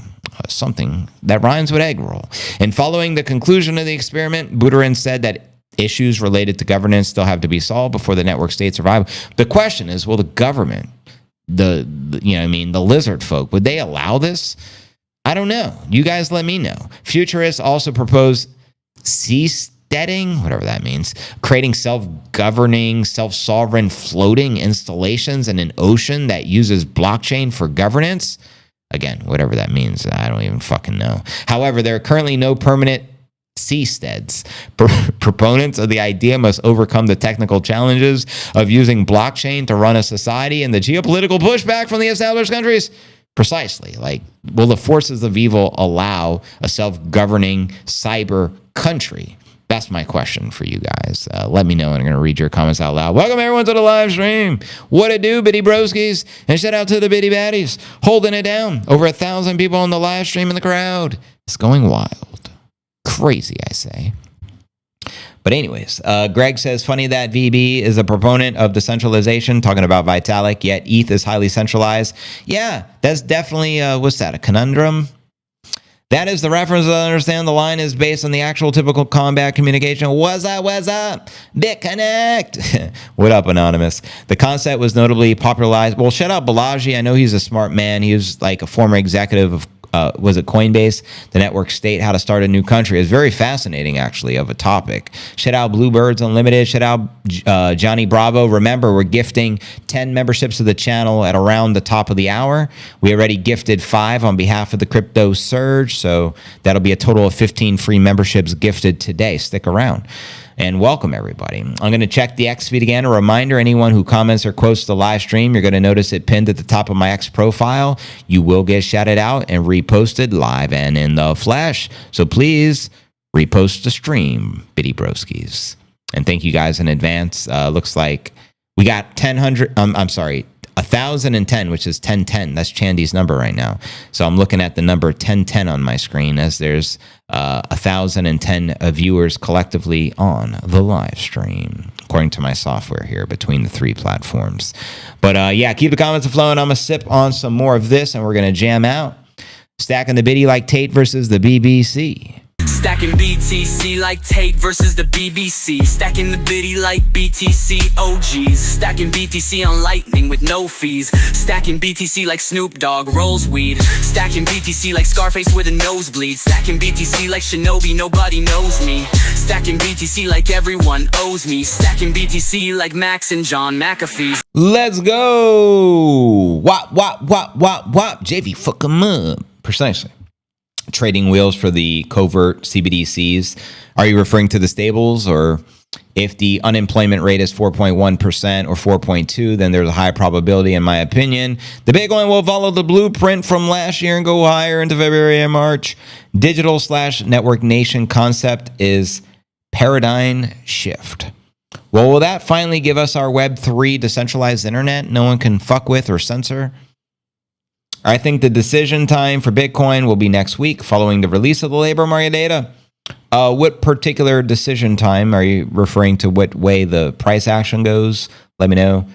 something that rhymes with egg roll. And following the conclusion of the experiment, Buterin said that issues related to governance still have to be solved before the network state survive. The question is, will the government, the lizard folk, would they allow this? I don't know. You guys let me know. Futurists also propose seasteading, whatever that means, creating self-governing, self-sovereign floating installations in an ocean that uses blockchain for governance. Again, whatever that means, I don't even fucking know. However, there are currently no permanent seasteads. Proponents of the idea must overcome the technical challenges of using blockchain to run a society and the geopolitical pushback from the established countries. Precisely. Like, will the forces of evil allow a self-governing cyber country? That's my question for you guys. Let me know, and I'm going to read your comments out loud. Welcome, everyone, to the live stream. What it do, bitty broskies? And shout out to the bitty baddies holding it down. Over 1,000 people on the live stream in the crowd. It's going wild. Crazy, I say. But anyways, Greg says, funny that VB is a proponent of decentralization, talking about Vitalik, yet ETH is highly centralized. Yeah, that's definitely, what's that, a conundrum? That is the reference. I understand the line is based on the actual typical combat communication. What's up? What's up? BitConnect. What up, Anonymous? The concept was notably popularized. Well, shout out Balaji. I know he's a smart man. He was like a former executive of was it Coinbase, the network state, how to start a new country. It's very fascinating, actually, of a topic. Shout out Bluebirds Unlimited. Shout out Johnny Bravo. Remember, we're gifting 10 memberships to the channel at around the top of the hour. We already gifted 5 on behalf of the crypto surge, so that'll be a total of 15 free memberships gifted today. Stick around. And welcome, everybody. I'm going to check the X feed again. A reminder, anyone who comments or quotes the live stream, you're going to notice it pinned at the top of my X profile. You will get shouted out and reposted live and in the flesh. So please repost the stream, bitty broskies. And thank you guys in advance. Looks like we got 1,010, which is 1010. That's Chandy's number right now. So I'm looking at the number 1010 on my screen as there's 1,010 viewers collectively on the live stream, according to my software here between the 3 platforms. But yeah, keep the comments flowing. I'm going to sip on some more of this and we're going to jam out. Stacking the biddy like Tate versus the BBC. Stacking BTC like Tate versus the BBC. Stacking the biddy like BTC OGs. Stacking BTC on Lightning with no fees. Stacking BTC like Snoop Dogg rolls weed. Stacking BTC like Scarface with a nosebleed. Stacking BTC like Shinobi, nobody knows me. Stacking BTC like everyone owes me. Stacking BTC like Max and John McAfee. Let's go. Wop, wop, wop, wop, wop. JV, fuck 'em up. Precisely. Trading wheels for the covert CBDCs. Are you referring to the stables? Or if the unemployment rate is 4.1% or 4.2, then there's a high probability, in my opinion, the Bitcoin will follow the blueprint from last year and go higher into February and March. Digital/network nation concept is paradigm shift. Well, will that finally give us our Web3 decentralized internet no one can fuck with or censor? I think the decision time for Bitcoin will be next week following the release of the labor market data. What particular decision time are you referring to? What way the price action goes? Let me know.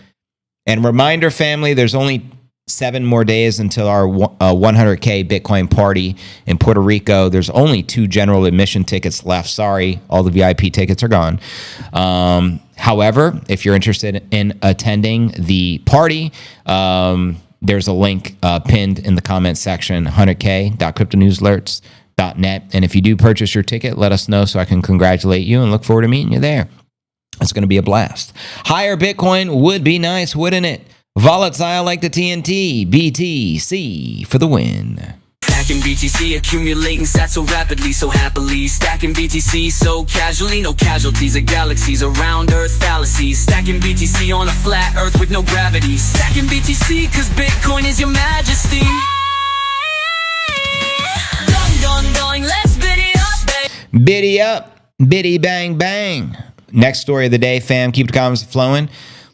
And reminder, family, there's only 7 more days until our 100K Bitcoin party in Puerto Rico. There's only 2 general admission tickets left. Sorry, all the VIP tickets are gone. However, if you're interested in attending the party, there's a link pinned in the comment section, 100k.cryptonewsalerts.net. And if you do purchase your ticket, let us know so I can congratulate you and look forward to meeting you there. It's going to be a blast. Higher Bitcoin would be nice, wouldn't it? Volatile like the TNT. BTC for the win. Stacking BTC, accumulating sats so rapidly, so happily. Stacking BTC so casually, no casualties of galaxies around Earth fallacies. Stacking BTC on a flat Earth with no gravity. Stacking BTC cause Bitcoin is your majesty. Dong, let's biddy up, babe. Biddy up, biddy bang bang. Next story of the day, fam. Keep the comments flowing.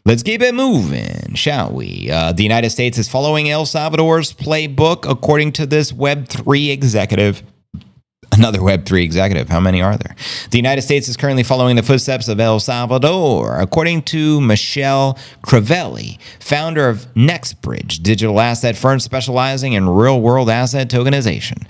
Let's keep it moving, shall we? The United States is following El Salvador's playbook, according to this Web3 executive. Another Web3 executive. How many are there? The United States is currently following the footsteps of El Salvador, according to Michelle Crivelli, founder of NextBridge, digital asset firm specializing in real-world asset tokenization.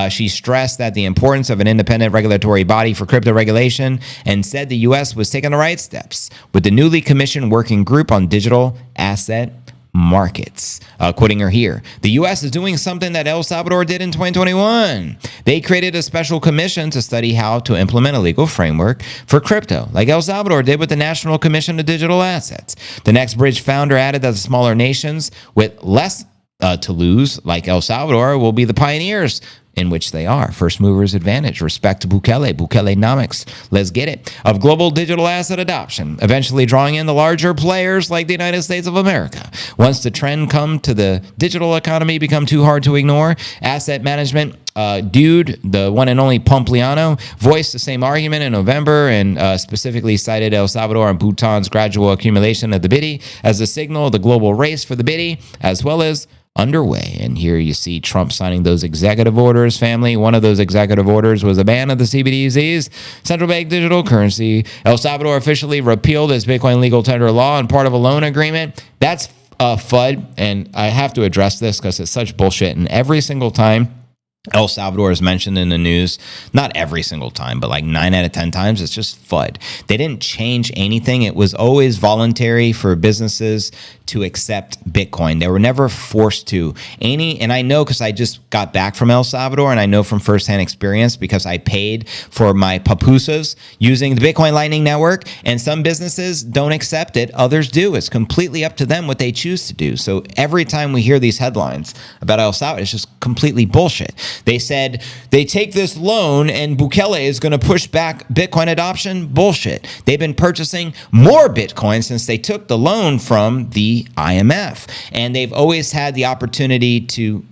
She stressed that the importance of an independent regulatory body for crypto regulation and said the U.S. was taking the right steps with the newly commissioned working group on digital asset markets. Quoting her here, the U.S. is doing something that El Salvador did in 2021. They created a special commission to study how to implement a legal framework for crypto, like El Salvador did with the National Commission of Digital Assets. The NextBridge founder added that the smaller nations with less to lose, like El Salvador, will be the pioneers, in which they are. First movers advantage. Respect to Bukele-nomics. Let's get it. Of global digital asset adoption, eventually drawing in the larger players like the United States of America. Once the trend come to the digital economy become too hard to ignore, asset management dude, the one and only Pompliano, voiced the same argument in November and specifically cited El Salvador and Bhutan's gradual accumulation of the biddy as a signal of the global race for the biddy, as well as underway. And here you see Trump signing those executive orders, family. One of those executive orders was a ban of the CBDCs, central bank digital currency. El Salvador officially repealed its Bitcoin legal tender law and part of a loan agreement. That's FUD, and I have to address this because it's such bullshit. And every single time El Salvador is mentioned in the news, not every single time, but like 9 out of 10 times, it's just FUD. They didn't change anything. It was always voluntary for businesses to accept Bitcoin. They were never forced to. And I know because I just got back from El Salvador, and I know from firsthand experience because I paid for my pupusas using the Bitcoin Lightning Network, and some businesses don't accept it. Others do. It's completely up to them what they choose to do. So every time we hear these headlines about El Salvador, it's just completely bullshit. They said they take this loan and Bukele is going to push back Bitcoin adoption. Bullshit. They've been purchasing more Bitcoin since they took the loan from the IMF. And they've always had the opportunity to,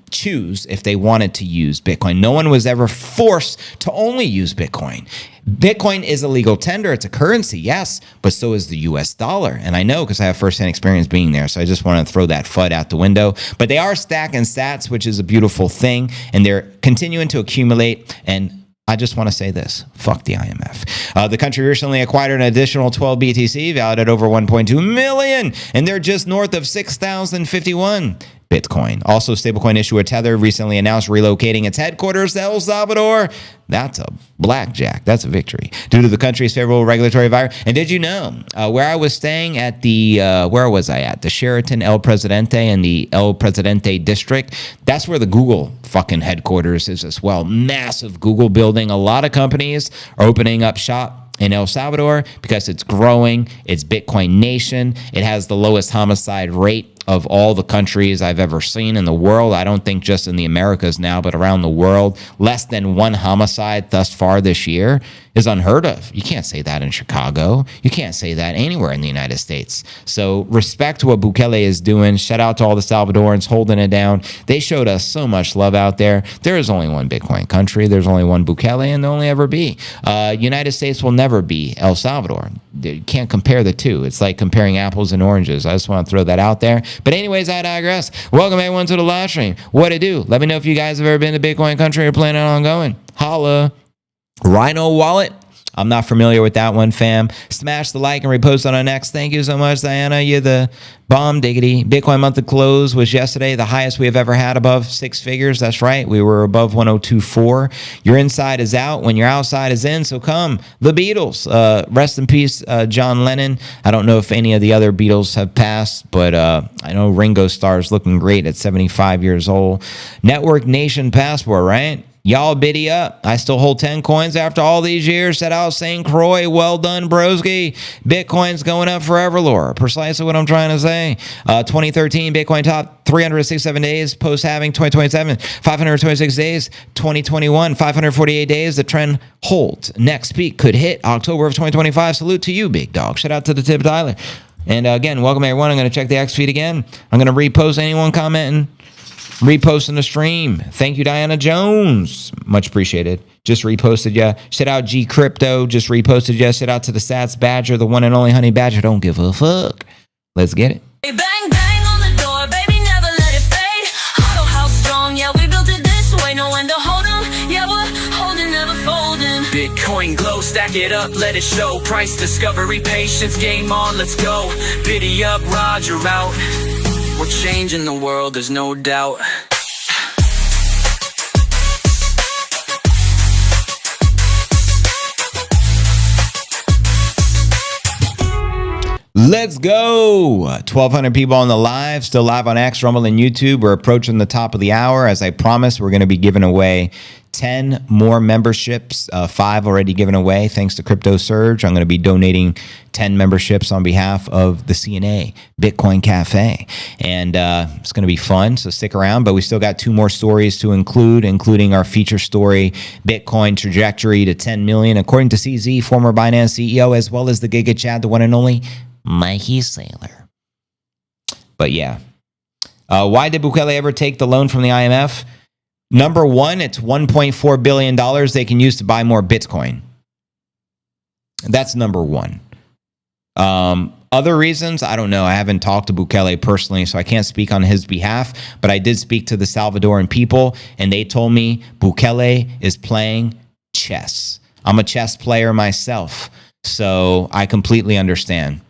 choose if they wanted to use Bitcoin. No one was ever forced to only use Bitcoin. Bitcoin is a legal tender. It's a currency, yes, but so is the US dollar. And I know because I have firsthand experience being there. So I just want to throw that FUD out the window. But they are stacking sats, which is a beautiful thing. And they're continuing to accumulate. And I just want to say this. Fuck the IMF. The country recently acquired an additional 12 BTC valued at over 1.2 million. And they're just north of 6,051 Bitcoin. Also, stablecoin issuer Tether recently announced relocating its headquarters to El Salvador. That's a blackjack. That's a victory. Due to the country's favorable regulatory environment. And did you know, where I was staying at the, where was I at? The Sheraton El Presidente in the El Presidente district. That's where the Google fucking headquarters is as well. Massive Google building. A lot of companies are opening up shop in El Salvador because it's growing. It's Bitcoin nation. It has the lowest homicide rate of all the countries I've ever seen in the world. I don't think just in the Americas now, but around the world. Less than one homicide thus far this year is unheard of. You can't say that in Chicago. You can't say that anywhere in the United States. So respect to what Bukele is doing. Shout out to all the Salvadorans holding it down. They showed us so much love out there. There is only one Bitcoin country. There's only one Bukele, and there'll only ever be. United States will never be El Salvador. You can't compare the two. It's like comparing apples and oranges. I just want to throw that out there. But anyways, I digress. Welcome everyone to the live stream. What it do? Let me know if you guys have ever been to Bitcoin country or planning on going. Holla. Rhino Wallet. I'm not familiar with that one, fam. Smash the like and repost on our next. Thank you so much, Diana. You're the bomb, diggity. Bitcoin monthly close was yesterday, the highest we have ever had, above 6 figures. That's right. We were above 1024. Your inside is out when your outside is in. So come, the Beatles. Rest in peace, John Lennon. I don't know if any of the other Beatles have passed, but I know Ringo Starr's looking great at 75 years old. Network Nation Passport, right? Y'all biddy up. I still hold 10 coins after all these years. Said out St. Croix. Well done, broski. Bitcoin's going up forever, Laura. Precisely what I'm trying to say. 2013, Bitcoin top 367 days. Post-halving 2027, 526 days. 2021, 548 days. The trend holds. Next peak could hit October of 2025. Salute to you, big dog. Shout out to the Tip Tyler. And again, welcome everyone. I'm going to check the X feed again. I'm going to repost anyone commenting. Reposting the stream. Thank you, Diana Jones. Much appreciated. Just reposted ya. Shout out G Crypto. Just reposted ya. Shout out to the Sats Badger, the one and only Honey Badger. Don't give a fuck. Let's get it. Bang, bang on the door, baby, never let it fade. Hollow house strong, yeah, we built it this way. No one to hold 'em, yeah, we're holding, never folding. Bitcoin glow, stack it up, let it show. Price discovery, patience, game on, let's go. Biddy up, Roger out. We're changing the world, there's no doubt. Let's go. 1,200 people on the live, still live on X, Rumble, and YouTube. We're approaching the top of the hour. As I promised, we're going to be giving away 10 more memberships, 5 already given away thanks to Crypto Surge. I'm going to be donating 10 memberships on behalf of the CNA Bitcoin Cafe, and it's going to be fun, so stick around. But we still got 2 more stories to include, including our feature story, Bitcoin trajectory to 10 million, according to CZ, former Binance CEO, as well as the Giga Chad, the one and only Mikey Saylor. But yeah, why did Bukele ever take the loan from the IMF? Number one, it's $1.4 billion they can use to buy more Bitcoin. That's number one. Other reasons, I don't know. I haven't talked to Bukele personally, so I can't speak on his behalf, but I did speak to the Salvadoran people, and they told me Bukele is playing chess. I'm a chess player myself, so I completely understand.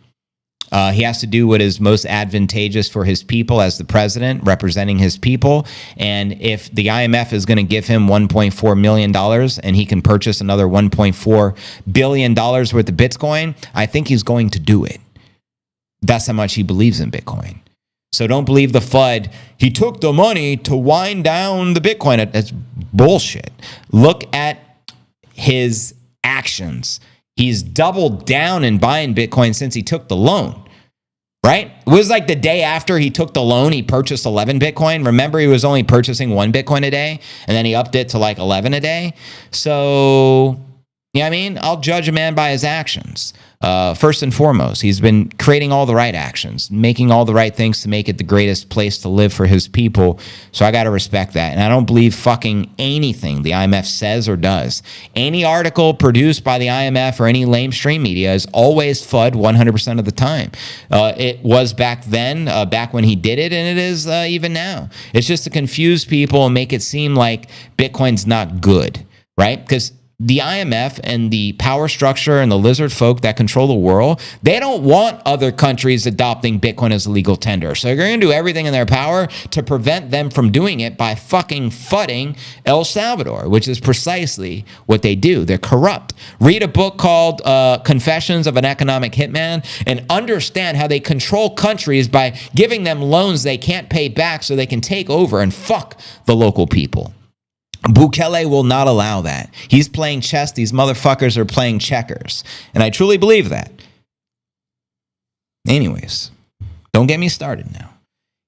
He has to do what is most advantageous for his people as the president, representing his people. And if the IMF is going to give him $1.4 million and he can purchase another $1.4 billion worth of Bitcoin, I think he's going to do it. That's how much he believes in Bitcoin. So don't believe the FUD. He took the money to wind down the Bitcoin. That's bullshit. Look at his actions. He's doubled down in buying Bitcoin since he took the loan, right? It was like the day after he took the loan, he purchased 11 Bitcoin. Remember, he was only purchasing 1 Bitcoin a day, and then he upped it to like 11 a day. So, you know what I mean? I'll judge a man by his actions. First and foremost, he's been creating all the right actions, making all the right things to make it the greatest place to live for his people. So I got to respect that. And I don't believe fucking anything the IMF says or does. Any article produced by the IMF or any lamestream media is always FUD 100% of the time. It was back then, back when he did it, and it is even now. It's just to confuse people and make it seem like Bitcoin's not good, right? Because the IMF and the power structure and the lizard folk that control the world, they don't want other countries adopting Bitcoin as a legal tender. So they're going to do everything in their power to prevent them from doing it by fucking fudding El Salvador, which is precisely what they do. They're corrupt. Read a book called Confessions of an Economic Hitman and understand how they control countries by giving them loans they can't pay back so they can take over and fuck the local people. Bukele will not allow that. He's playing chess. These motherfuckers are playing checkers. And I truly believe that. Anyways, don't get me started now.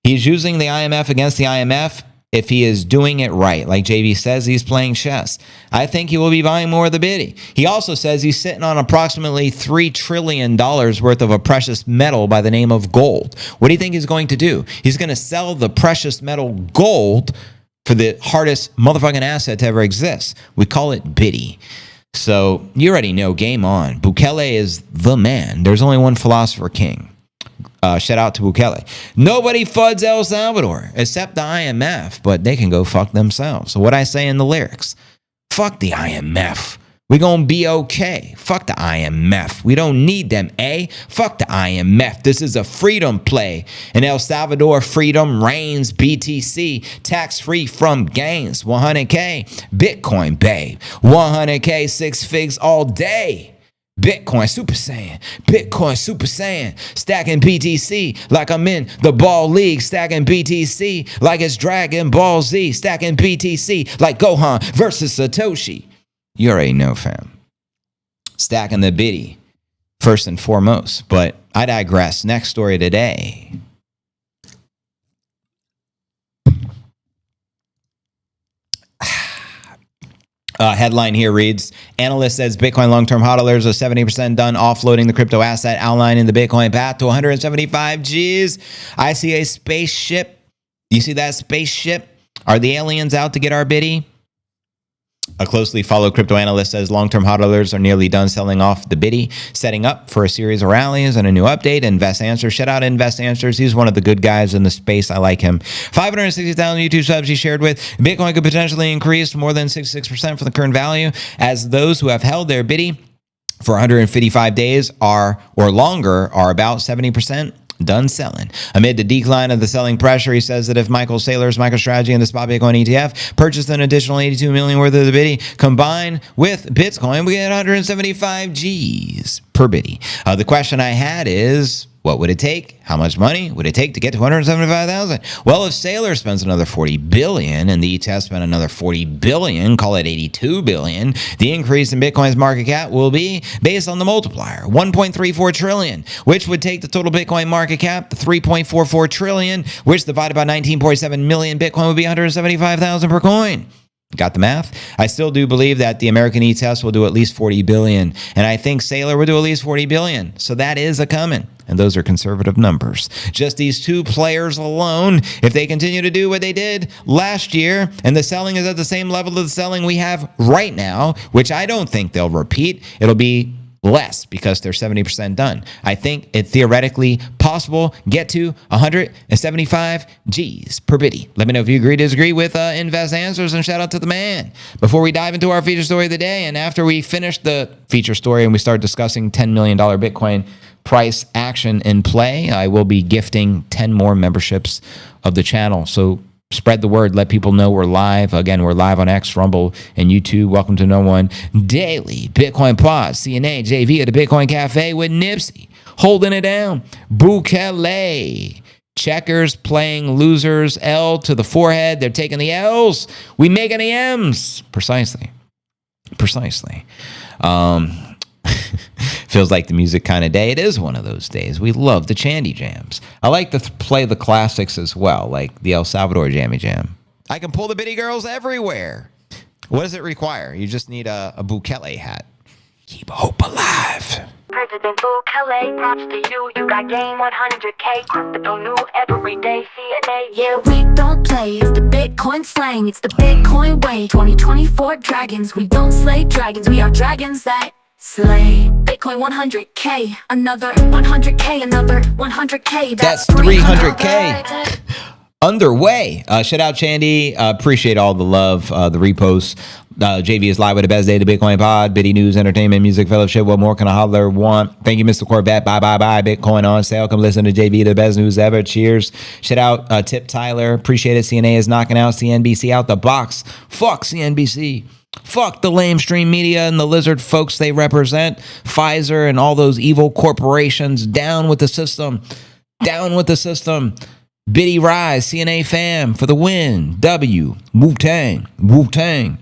He's using the IMF against the IMF if he is doing it right. Like JV says, he's playing chess. I think he will be buying more of the biddy. He also says he's sitting on approximately $3 trillion worth of a precious metal by the name of gold. What do you think he's going to do? He's going to sell the precious metal gold for the hardest motherfucking asset to ever exist. We call it biddy. So you already know, game on. Bukele is the man. There's only one philosopher king. Shout out to Bukele. Nobody FUDs El Salvador except the IMF, but they can go fuck themselves. So what I say in the lyrics, fuck the IMF. We gonna be okay. Fuck the IMF. We don't need them, eh? Fuck the IMF. This is a freedom play. In El Salvador, freedom reigns. BTC, tax-free from gains. 100K, Bitcoin, babe. 100K, 6 figs all day. Bitcoin Super Saiyan. Bitcoin Super Saiyan. Stacking BTC like I'm in the ball league. Stacking BTC like it's Dragon Ball Z. Stacking BTC like Gohan versus Satoshi. You already know, fam. Stacking the biddy, first and foremost. But I digress. Next story today. Headline here reads, analyst says Bitcoin long-term hodlers are 70% done offloading the crypto asset, outlining the Bitcoin path to 175 Gs. I see a spaceship. You see that spaceship? Are the aliens out to get our biddy? A closely followed crypto analyst says long-term hodlers are nearly done selling off the biddy, setting up for a series of rallies and a new update. Invest Answers. Shout out Invest Answers. He's one of the good guys in the space. I like him. 560,000 YouTube subs he shared with. Bitcoin could potentially increase more than 66% from the current value, as those who have held their biddy for 155 days or longer are about 70% done selling. Amid the decline of the selling pressure, he says that if Michael Saylor's MicroStrategy and the spot Bitcoin ETF purchased an additional 82 million worth of the biddy, combined with Bitcoin, we get 175 Gs per biddy. The question I had is, What would it take? How much money would it take to get to 175,000? Well, if Saylor spends another 40 billion and the ETF spend another 40 billion, call it 82 billion, the increase in Bitcoin's market cap will be based on the multiplier, 1.34 trillion, which would take the total Bitcoin market cap to 3.44 trillion, which divided by 19.7 million Bitcoin would be 175,000 per coin. Got the math? I still do believe that the American ETFs will do at least 40 billion, and I think Saylor will do at least 40 billion. So that is a coming, and those are conservative numbers. Just these two players alone, if they continue to do what they did last year, and the selling is at the same level of the selling we have right now, which I don't think they'll repeat, it'll be less because they're 70% done. I think it theoretically possible get to 175 G's per biddy. Let me know if you agree or disagree with Invest Answers, and shout out to the man. Before we dive into our feature story of the day, and after we finish the feature story and we start discussing $10 million Bitcoin price action in play, I will be gifting 10 more memberships of the channel. So spread the word. Let people know we're live. Again, we're live on X, Rumble, and YouTube. Welcome to No One Daily. Bitcoin Pod, CNA, JV at the Bitcoin Cafe with Nipsey. Holding it down. Bukele. Checkers playing losers. L to the forehead. They're taking the L's. We making the M's. Precisely. Feels like the music kind of day. It is one of those days. We love the Chandy Jams. I like to play the classics as well, like the El Salvador Jammy Jam. I can pull the bitty girls everywhere. What does it require? You just need a Bukele hat. Keep hope alive. President Bukele, props to you. You got game 100K. Crypto new every day. CNA, yeah, we don't play. It's the Bitcoin slang. It's the Bitcoin way. 2024 dragons. We don't slay dragons. We are dragons that slay. Bitcoin 100K, another 100K, another 100K. That's 300K. Underway. Shout out Chandy. Appreciate all the love, the reposts. JV is live with the best day, the Bitcoin Pod, Bitty News, Entertainment, Music, Fellowship. What more can a holler want? Thank you, Mr. Corvette. Bye. Bitcoin on sale. Come listen to JV, the best news ever. Cheers. Shout out Tip Tyler. Appreciate it. CNA is knocking out CNBC out the box. Fuck CNBC. Fuck the lamestream media and the lizard folks they represent. Pfizer and all those evil corporations. Down with the system. Down with the system. Biddy Rise, CNA fam for the win. W. Wu-Tang. Wu-Tang.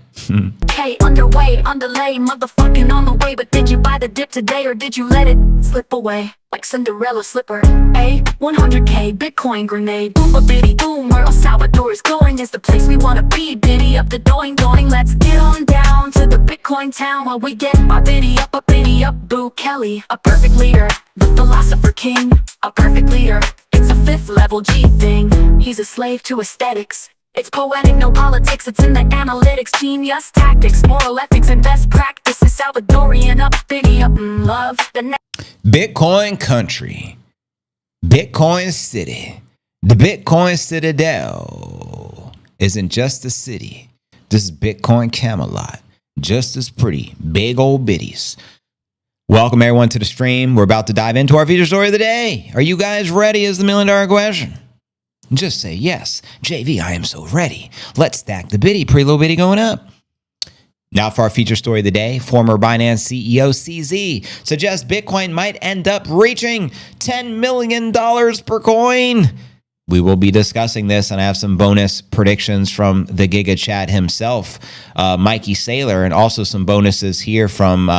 K underway, underlay, motherfucking on the way. But did you buy the dip today or did you let it slip away like Cinderella slipper? A 100K Bitcoin grenade. Boom a biddy boom, where El Salvador is going is the place we wanna be. Biddy up the doing. Let's get on down to the Bitcoin town while we get our biddy up, Bukele, a perfect leader, the philosopher king, a perfect leader. It's a fifth level G thing. He's a slave to aesthetics. It's poetic, no politics, it's in the analytics, genius tactics, moral ethics, and best practices. Salvadorian up, biddy up, love the Bitcoin country, Bitcoin city, the Bitcoin citadel isn't just a city. This is Bitcoin Camelot, just as pretty, big old biddies. Welcome everyone to the stream. We're about to dive into our feature story of the day. Are you guys ready is the $1 million question. Just say yes. JV, I am so ready. Let's stack the biddy. Pretty little biddy going up. Now for our feature story of the day. Former Binance CEO CZ suggests Bitcoin might end up reaching $10 million per coin. We will be discussing this, and I have some bonus predictions from the Giga Chat himself, Mikey Saylor, and also some bonuses here from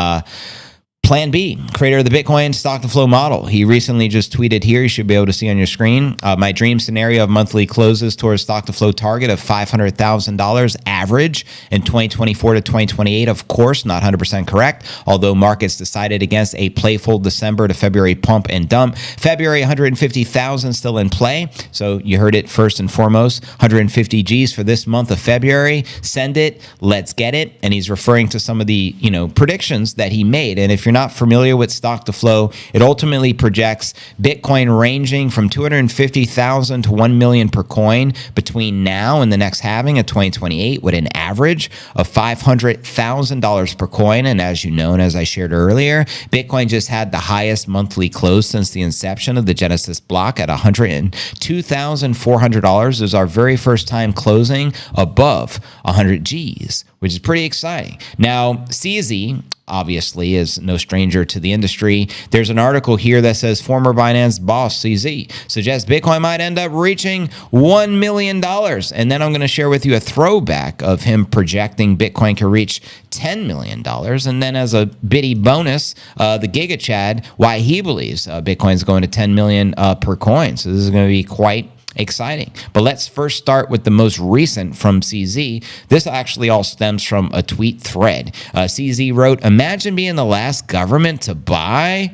Plan B, creator of the Bitcoin stock to flow model. He recently just tweeted here, you should be able to see on your screen, my dream scenario of monthly closes towards stock to flow target of $500,000 average in 2024 to 2028. Of course, not 100% correct, although markets decided against a playful December to February pump and dump. February, 150,000 still in play. So you heard it first and foremost, 150 G's for this month of February. Send it, let's get it. And he's referring to some of the, predictions that he made. And if you're not familiar with stock to flow, it ultimately projects Bitcoin ranging from 250,000 to 1 million per coin between now and the next halving of 2028, with an average of $500,000 per coin. And as you know, and as I shared earlier, Bitcoin just had the highest monthly close since the inception of the Genesis block at $102,400. It was our very first time closing above 100 G's, which is pretty exciting. Now, CZ obviously is no stranger to the industry. There's an article here that says former Binance boss CZ suggests Bitcoin might end up reaching $1 million. And then I'm going to share with you a throwback of him projecting Bitcoin could reach $10 million. And then as a bitty bonus, the Giga Chad, why he believes Bitcoin is going to 10 million per coin. So this is going to be quite exciting. But let's first start with the most recent from CZ. This actually all stems from a tweet thread. CZ wrote, "Imagine being the last government to buy."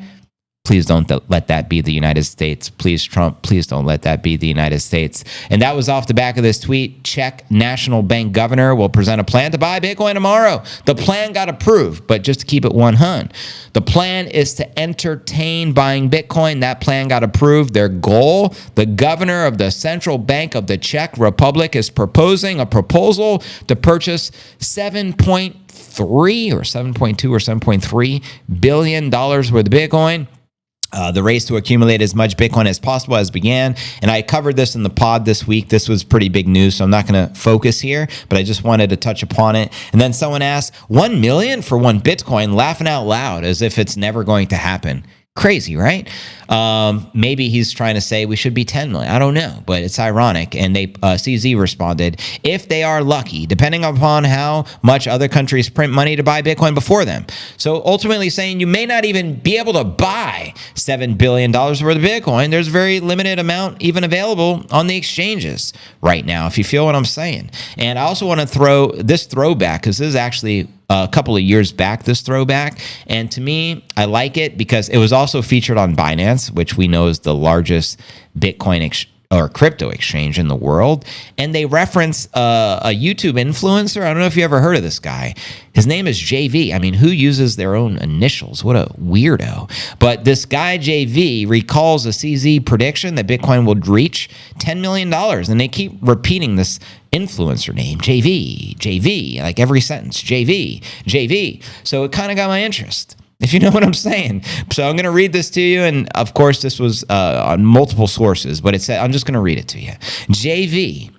Please don't let that be the United States. Please, Trump, please don't let that be the United States. And that was off the back of this tweet. Czech National Bank governor will present a plan to buy Bitcoin tomorrow. The plan got approved, but just to keep it 100, the plan is to entertain buying Bitcoin. That plan got approved. Their goal, the governor of the Central Bank of the Czech Republic is proposing a proposal to purchase 7.3 or 7.2 or $7.3 billion worth of Bitcoin. The race to accumulate as much Bitcoin as possible has began, and I covered this in the pod this week. This was pretty big news, so I'm not going to focus here, but I just wanted to touch upon it. And then someone asked, 1 million for one Bitcoin, laughing out loud as if it's never going to happen. Crazy, right? Maybe he's trying to say we should be 10 million. I don't know, but it's ironic. And they CZ responded, if they are lucky, depending upon how much other countries print money to buy Bitcoin before them. So ultimately saying you may not even be able to buy $7 billion worth of Bitcoin. There's very limited amount even available on the exchanges right now, if you feel what I'm saying. And I also want to throw this throwback, because this is actually a couple of years back, this throwback. And to me, I like it because it was also featured on Binance, which we know is the largest Bitcoin or crypto exchange in the world. And they reference a YouTube influencer. I don't know if you ever heard of this guy. His name is JV. I mean, who uses their own initials? What a weirdo. But this guy, JV, recalls a CZ prediction that Bitcoin would reach $10 million. And they keep repeating this influencer name, JV, like every sentence, JV. So it kind of got my interest, if you know what I'm saying. So I'm going to read this to you. And of course, this was on multiple sources, but it said, I'm just going to read it to you. JV,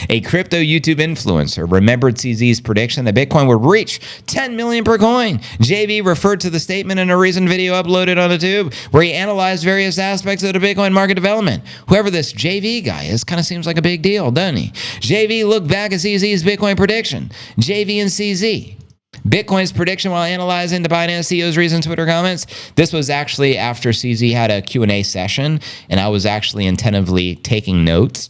a crypto YouTube influencer, remembered CZ's prediction that Bitcoin would reach 10 million per coin. JV referred to the statement in a recent video uploaded on YouTube where he analyzed various aspects of the Bitcoin market development. Whoever this JV guy is, kind of seems like a big deal, doesn't he? JV looked back at CZ's Bitcoin prediction. JV and CZ. Bitcoin's prediction while analyzing the Binance CEO's recent Twitter comments. This was actually after CZ had a Q&A session, and I was actually attentively taking notes.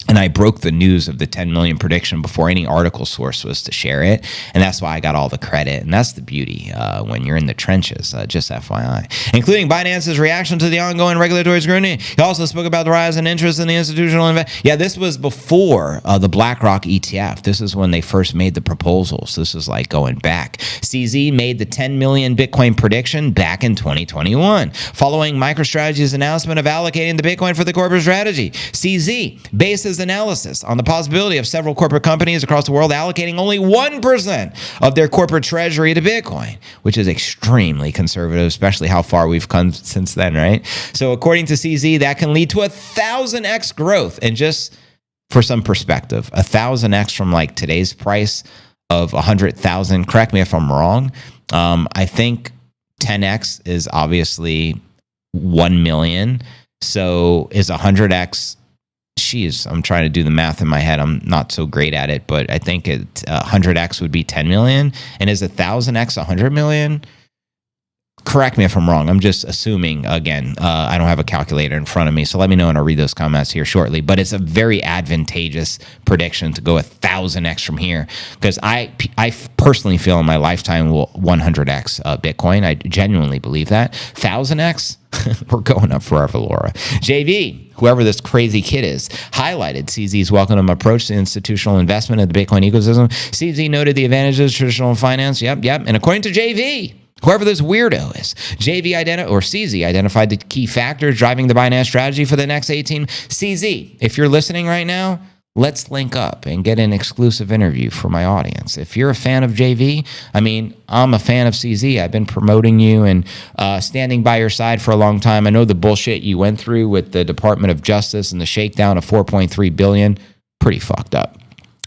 And I broke the news of the 10 million prediction before any article source was to share it. And that's why I got all the credit. And that's the beauty when you're in the trenches, just FYI. Including Binance's reaction to the ongoing regulatory scrutiny. He also spoke about the rise in interest in the institutional investment. Yeah, this was before the BlackRock ETF. This is when they first made the proposals. This is like going back. CZ made the 10 million Bitcoin prediction back in 2021. Following MicroStrategy's announcement of allocating the Bitcoin for the corporate strategy. CZ bases analysis on the possibility of several corporate companies across the world allocating only 1% of their corporate treasury to Bitcoin, which is extremely conservative, especially how far we've come since then, right? So according to CZ, that can lead to 1,000x growth. And just for some perspective, 1,000x from like today's price of 100,000, correct me if I'm wrong. I think 10x is obviously 1 million. So is 100x, I'm trying to do the math in my head. I'm not so great at it, but I think 100x would be 10 million. And is 1,000x 100 million? Correct me if I'm wrong. I'm just assuming, again, I don't have a calculator in front of me, so let me know and I'll read those comments here shortly. But it's a very advantageous prediction to go 1,000x from here, because I personally feel in my lifetime will 100x Bitcoin. I genuinely believe that. 1,000x, we're going up forever, Laura. JV, whoever this crazy kid is, highlighted CZ's welcome approach to institutional investment in the Bitcoin ecosystem. CZ noted the advantages of traditional finance. Yep. And according to JV, whoever this weirdo is, CZ identified the key factors driving the Binance strategy for the next 18. CZ, if you're listening right now, let's link up and get an exclusive interview for my audience. If you're a fan of JV, I mean, I'm a fan of CZ. I've been promoting you and standing by your side for a long time. I know the bullshit you went through with the Department of Justice and the shakedown of $4.3 billion, pretty fucked up.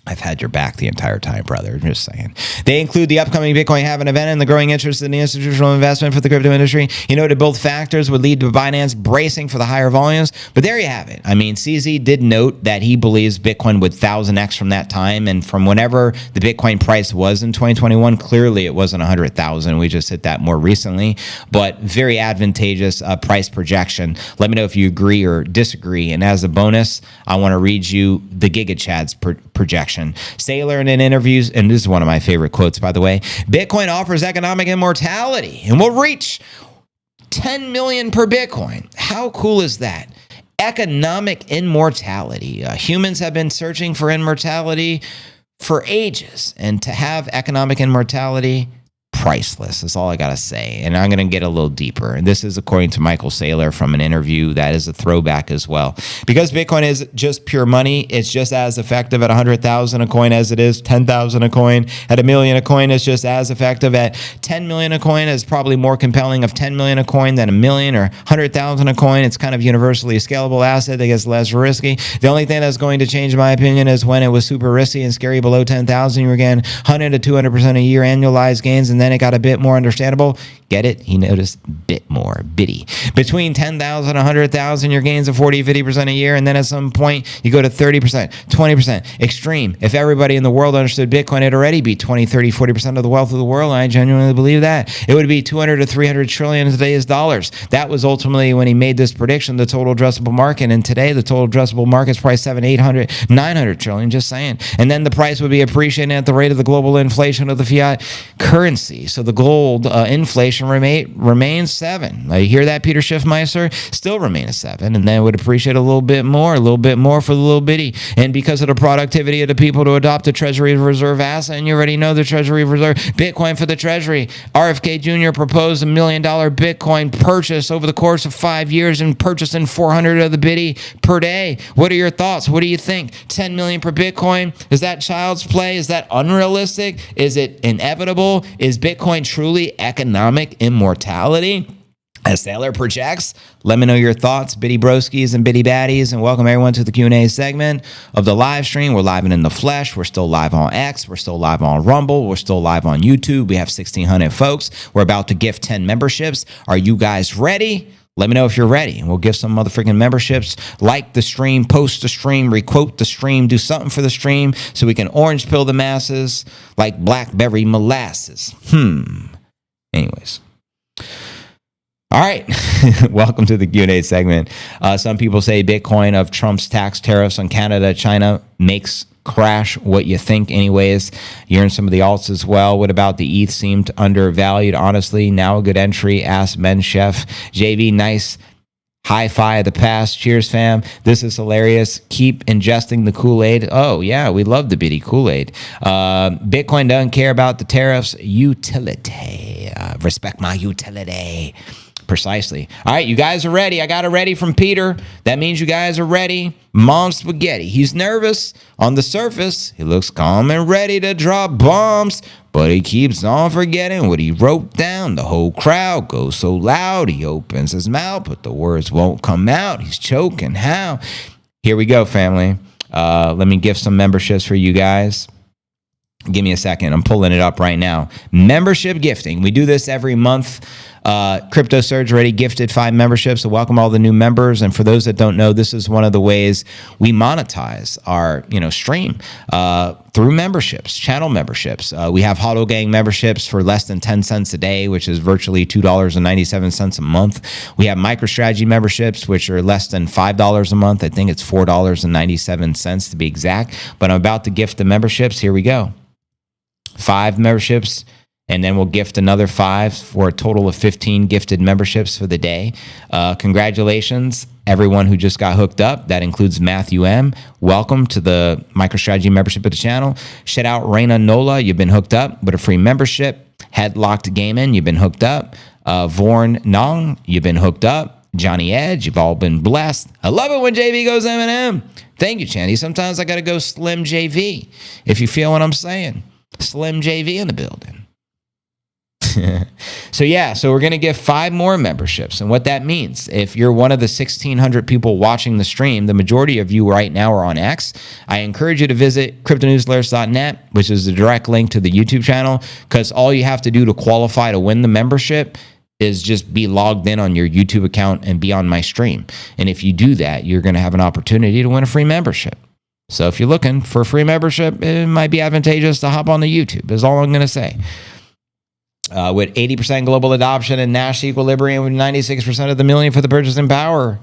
I've had your back the entire time, brother. Just saying. They include the upcoming Bitcoin halving event and the growing interest in the institutional investment for the crypto industry. You noted both factors would lead to Binance bracing for the higher volumes. But there you have it. I mean, CZ did note that he believes Bitcoin would 1,000x from that time. And from whenever the Bitcoin price was in 2021, clearly it wasn't 100,000. We just hit that more recently. But very advantageous price projection. Let me know if you agree or disagree. And as a bonus, I want to read you the GigaChad's projection. Saylor in an interview, and this is one of my favorite quotes, by the way, Bitcoin offers economic immortality and will reach 10 million per Bitcoin. How cool is that? Economic immortality. Humans have been searching for immortality for ages, and to have economic immortality, priceless is all I got to say. And I'm going to get a little deeper. And this is according to Michael Saylor from an interview that is a throwback as well. Because Bitcoin is just pure money, it's just as effective at 100,000 a coin as it is 10,000 a coin. At $1 million a coin, it's just as effective. At 10 million a coin, is probably more compelling of 10 million a coin than $1 million or 100,000 a coin. It's kind of universally a scalable asset that gets less risky. The only thing that's going to change, in my opinion, is when it was super risky and scary below 10,000, you were getting 100 to 200% a year annualized gains, and then it got a bit more understandable. Get it? He noticed bit more, bitty. Between 10,000 and 100,000, your gains of 40, 50% a year. And then at some point, you go to 30%, 20%, extreme. If everybody in the world understood Bitcoin, it'd already be 20, 30, 40% of the wealth of the world. I genuinely believe that. It would be 200 to 300 trillion in today's dollars. That was ultimately, when he made this prediction, the total addressable market. And today, the total addressable market is probably 700, 800, 900 trillion, just saying. And then the price would be appreciating at the rate of the global inflation of the fiat currency. So the gold inflation remains 7. You hear that, Peter Schiffmeister? Still remain a 7, and then it would appreciate a little bit more for the little bitty. And because of the productivity of the people to adopt the Treasury Reserve asset, and you already know the Treasury Reserve, Bitcoin for the Treasury. RFK Jr. proposed $1 million Bitcoin purchase over the course of 5 years and purchasing 400 of the bitty per day. What are your thoughts? What do you think? 10 million per Bitcoin? Is that child's play? Is that unrealistic? Is it inevitable? Is Bitcoin truly economic immortality, as Saylor projects? Let me know your thoughts, bitty broskies and bitty baddies, and welcome everyone to the Q&A segment of the live stream. We're live and in the flesh. We're still live on X. We're still live on Rumble. We're still live on YouTube. We have 1,600 folks. We're about to gift 10 memberships. Are you guys ready? Let me know if you're ready, and we'll give some motherfucking memberships. Like the stream, post the stream, requote the stream, do something for the stream so we can orange pill the masses like blackberry molasses. Anyways. All right. Welcome to the Q&A segment. Some people say Bitcoin of Trump's tax tariffs on Canada, China makes crash. What you think anyways? You're in some of the alts as well. What about the ETH? Seemed undervalued, honestly. Now a good entry. Ask Men Chef. JV, nice hi-fi of the past. Cheers, fam. This is hilarious. Keep ingesting the Kool-Aid. Oh, yeah, we love the bitty Kool-Aid. Bitcoin doesn't care about the tariffs. Utility. Respect my utility. Precisely. All right, you guys are ready. I got it ready from Peter. That means you guys are ready. Mom Spaghetti. He's nervous. On the surface, he looks calm and ready to drop bombs, but he keeps on forgetting what he wrote down. The whole crowd goes so loud, he opens his mouth, but the words won't come out. He's choking. How? Here we go, family. Let me gift some memberships for you guys. Give me a second. I'm pulling it up right now. Membership gifting. We do this every month. Crypto Surge already gifted 5 memberships, so welcome all the new members. And for those that don't know, this is one of the ways we monetize our stream through memberships, channel memberships. We have Huddle Gang memberships for less than 10 cents a day, which is virtually $2.97 a month. We have MicroStrategy memberships, which are less than $5 a month. I think it's $4.97 to be exact. But I'm about to gift the memberships. Here we go. 5 memberships. And then we'll gift another 5 for a total of 15 gifted memberships for the day. Congratulations, everyone who just got hooked up. That includes Matthew M. Welcome to the MicroStrategy membership of the channel. Shout out Reina Nola. You've been hooked up with a free membership. Headlocked Gaming. You've been hooked up. Vorn Nong. You've been hooked up. Johnny Edge. You've all been blessed. I love it when JV goes M&M. Thank you, Chandy. Sometimes I got to go Slim JV, if you feel what I'm saying. Slim JV in the building. So we're going to give 5 more memberships. And what that means, if you're one of the 1,600 people watching the stream, the majority of you right now are on X. I encourage you to visit cryptonewsalerts.net, which is the direct link to the YouTube channel, because all you have to do to qualify to win the membership is just be logged in on your YouTube account and be on my stream. And if you do that, you're going to have an opportunity to win a free membership. So if you're looking for a free membership, it might be advantageous to hop on the YouTube, is all I'm going to say. With 80% global adoption and national equilibrium with 96% of the million for the purchasing power,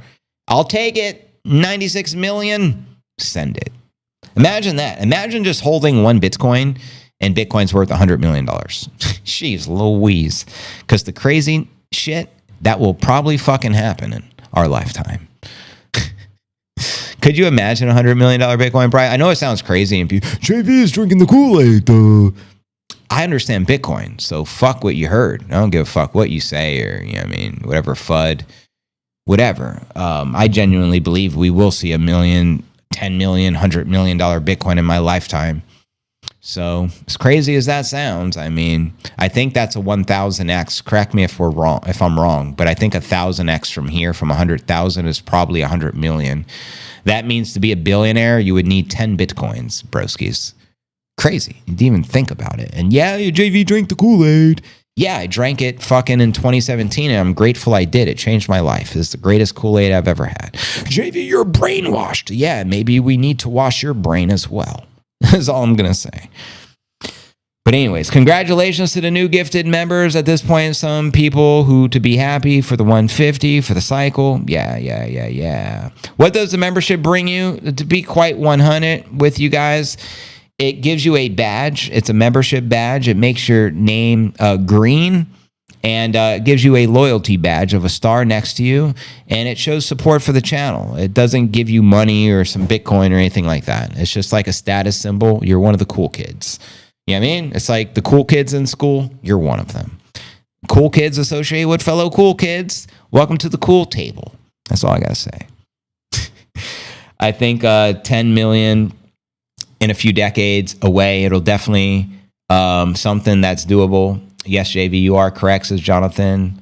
I'll take it. 96 million, send it. Imagine that. Imagine just holding one Bitcoin and Bitcoin's worth $100 million. Jeez Louise. Because the crazy shit, that will probably fucking happen in our lifetime. Could you imagine a $100 million Bitcoin price? I know it sounds crazy and people, JV is drinking the Kool-Aid. I understand Bitcoin, so fuck what you heard. I don't give a fuck what you say or, you know what I mean, whatever FUD, whatever. I genuinely believe we will see $1 million, $10 million, $100 million Bitcoin in my lifetime. So as crazy as that sounds, I mean, I think that's a 1,000x. Correct me if I'm wrong, but I think 1,000x from here, from 100,000 is probably 100 million. That means to be a billionaire, you would need 10 Bitcoins, broskies. Crazy. You didn't even think about it. And yeah, JV drank the Kool-Aid. Yeah, I drank it fucking in 2017, and I'm grateful I did. It changed my life. It's the greatest Kool-Aid I've ever had. JV, you're brainwashed. Yeah, maybe we need to wash your brain as well. That's all I'm going to say. But anyways, congratulations to the new gifted members. At this point, some people who to be happy for the 150 for the cycle. Yeah. What does the membership bring you? To be quite 100 with you guys, it gives you a badge. It's a membership badge. It makes your name green and gives you a loyalty badge of a star next to you. And it shows support for the channel. It doesn't give you money or some Bitcoin or anything like that. It's just like a status symbol. You're one of the cool kids. You know what I mean? It's like the cool kids in school. You're one of them. Cool kids associate with fellow cool kids. Welcome to the cool table. That's all I got to say. I think 10 million in a few decades away, it'll definitely something that's doable. Yes, JV, you are correct, says Jonathan.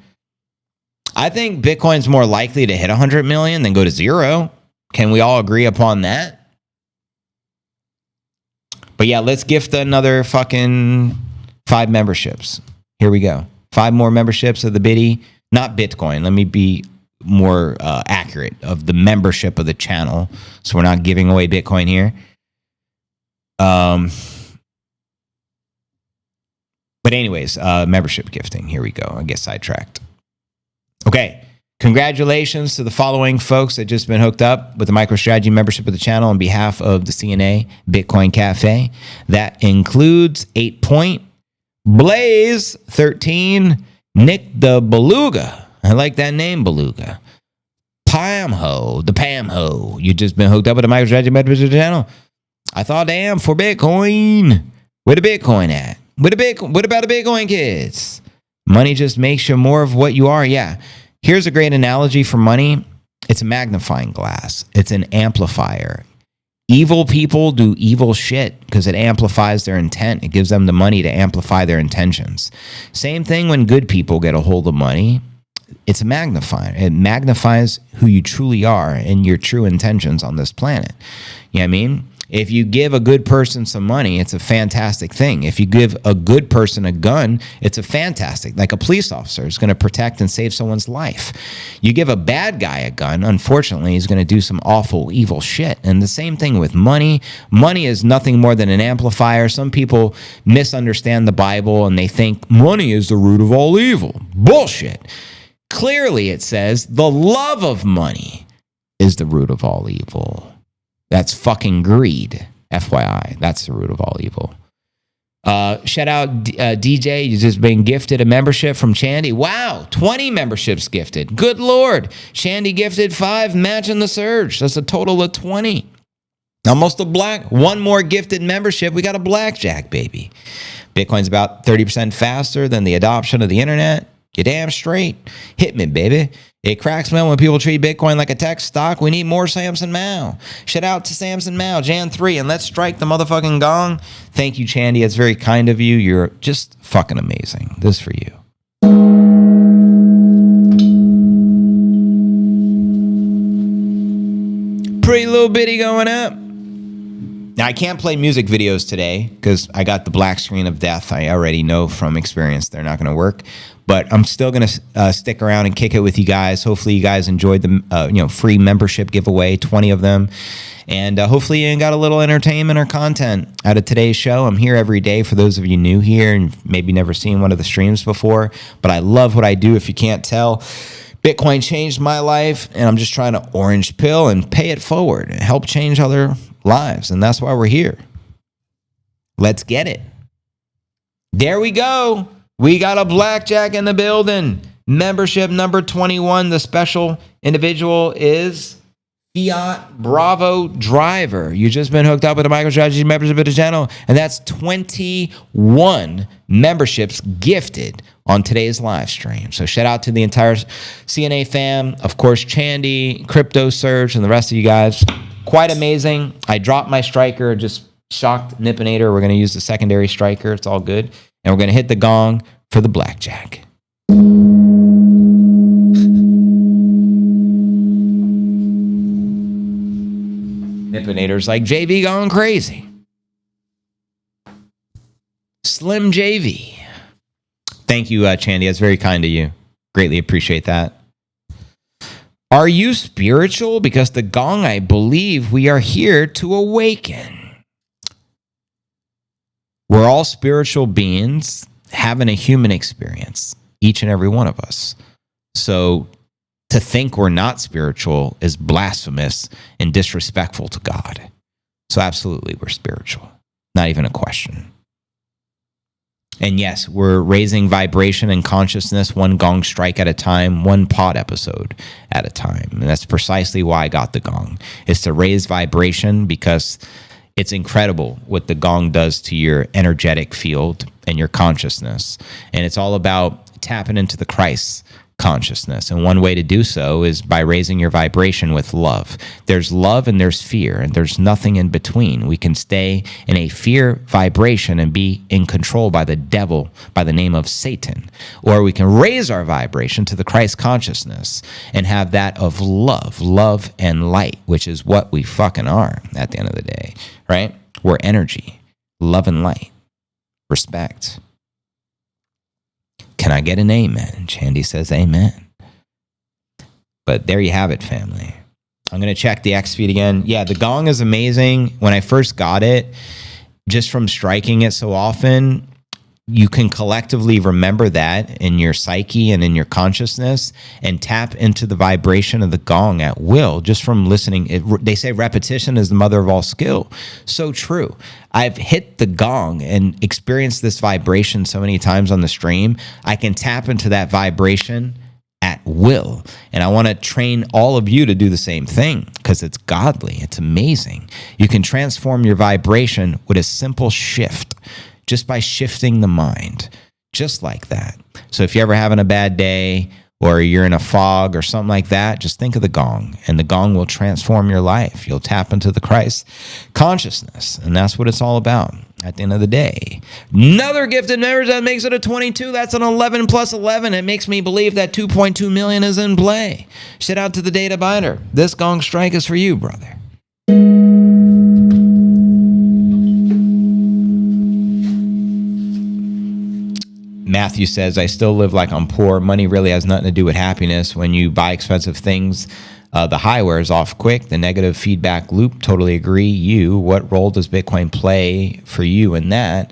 I think Bitcoin's more likely to hit 100 million than go to zero. Can we all agree upon that? But yeah, let's gift another fucking 5 memberships. Here we go. 5 more memberships of the Bitty. Not Bitcoin. Let me be more accurate of the membership of the channel. So we're not giving away Bitcoin here. But anyways, membership gifting. Here we go. I get sidetracked. Okay. Congratulations to the following folks that just been hooked up with the MicroStrategy membership of the channel on behalf of the CNA Bitcoin Cafe. That includes 8 Point, Blaze 13, Nick the Beluga. I like that name, Beluga. Pamho, the Pamho. You just been hooked up with the MicroStrategy membership of the channel. I thought, damn, for Bitcoin. Where the Bitcoin at? What about the Bitcoin kids? Money just makes you more of what you are. Yeah. Here's a great analogy for money. It's a magnifying glass. It's an amplifier. Evil people do evil shit because it amplifies their intent. It gives them the money to amplify their intentions. Same thing when good people get a hold of money. It's a magnifier. It magnifies who you truly are and your true intentions on this planet. You know what I mean? If you give a good person some money, it's a fantastic thing. If you give a good person a gun, it's a fantastic, like a police officer is going to protect and save someone's life. You give a bad guy a gun, unfortunately, he's going to do some awful, evil shit. And the same thing with money. Money is nothing more than an amplifier. Some people misunderstand the Bible and they think money is the root of all evil. Bullshit. Clearly, it says the love of money is the root of all evil. That's fucking greed. FYI, that's the root of all evil. Shout out DJ. You just been gifted a membership from Chandy. Wow, 20 memberships gifted. Good Lord. Chandy gifted 5, matching the surge. That's a total of 20. Almost a black. One more gifted membership. We got a blackjack, baby. Bitcoin's about 30% faster than the adoption of the internet. You're damn straight. Hit me, baby. It cracks me when people treat Bitcoin like a tech stock. We need more Samson Mao. Shout out to Samson Mao, Jan 3, and let's strike the motherfucking gong. Thank you, Chandy. It's very kind of you. You're just fucking amazing. This is for you. pretty little bitty going up. Now, I can't play music videos today because I got the black screen of death. I already know from experience they're not going to work. But I'm still going to stick around and kick it with you guys. Hopefully you guys enjoyed the free membership giveaway, 20 of them. And hopefully you got a little entertainment or content out of today's show. I'm here every day for those of you new here and maybe never seen one of the streams before. But I love what I do, if you can't tell. Bitcoin changed my life, and I'm just trying to orange pill and pay it forward and help change other lives. And that's why we're here. Let's get it. There we go. We got a blackjack in the building. Membership number 21. The special individual is Fiat Bravo Driver. You've just been hooked up with a MicroStrategy membership of the channel, and that's 21 memberships gifted on today's live stream. So shout out to the entire CNA fam, of course, Chandy, Crypto Surge, and the rest of you guys. Quite amazing. I dropped my striker, just shocked Nippinator. We're going to use the secondary striker. It's all good. And we're going to hit the gong for the blackjack. Nippinator's like, JV going crazy. Slim JV. Thank you, Chandy. That's very kind of you. Greatly appreciate that. Are you spiritual? Because the gong, I believe we are here to awaken. We're all spiritual beings having a human experience, each and every one of us. So to think we're not spiritual is blasphemous and disrespectful to God. So absolutely, we're spiritual. Not even a question. And yes, we're raising vibration and consciousness one gong strike at a time, one pod episode at a time. And that's precisely why I got the gong, is to raise vibration, because it's incredible what the gong does to your energetic field and your consciousness. And it's all about tapping into the Christ consciousness. And one way to do so is by raising your vibration with love. There's love and there's fear, and there's nothing in between. We can stay in a fear vibration and be in control by the devil by the name of Satan. Or we can raise our vibration to the Christ consciousness and have that of love and light, which is what we fucking are at the end of the day, right? We're energy, love and light, respect. Can I get an amen? Chandy says amen. But there you have it, family. I'm going to check the X feed again. Yeah, the gong is amazing. When I first got it, just from striking it so often, you can collectively remember that in your psyche and in your consciousness and tap into the vibration of the gong at will just from listening. They say repetition is the mother of all skill. So true. I've hit the gong and experienced this vibration so many times on the stream. I can tap into that vibration at will. And I want to train all of you to do the same thing, because it's godly. It's amazing. You can transform your vibration with a simple shift, just by shifting the mind, just like that. So if you're ever having a bad day or you're in a fog or something like that, just think of the gong, and the gong will transform your life. You'll tap into the Christ consciousness, and that's what it's all about at the end of the day. Another gifted member, that makes it a 22. That's an 11 plus 11. It makes me believe that 2.2 million is in play. Shout out to the data binder. This gong strike is for you, brother. Matthew says, I still live like I'm poor. Money really has nothing to do with happiness. When you buy expensive things, the high wears off quick. The negative feedback loop, totally agree. What role does Bitcoin play for you in that?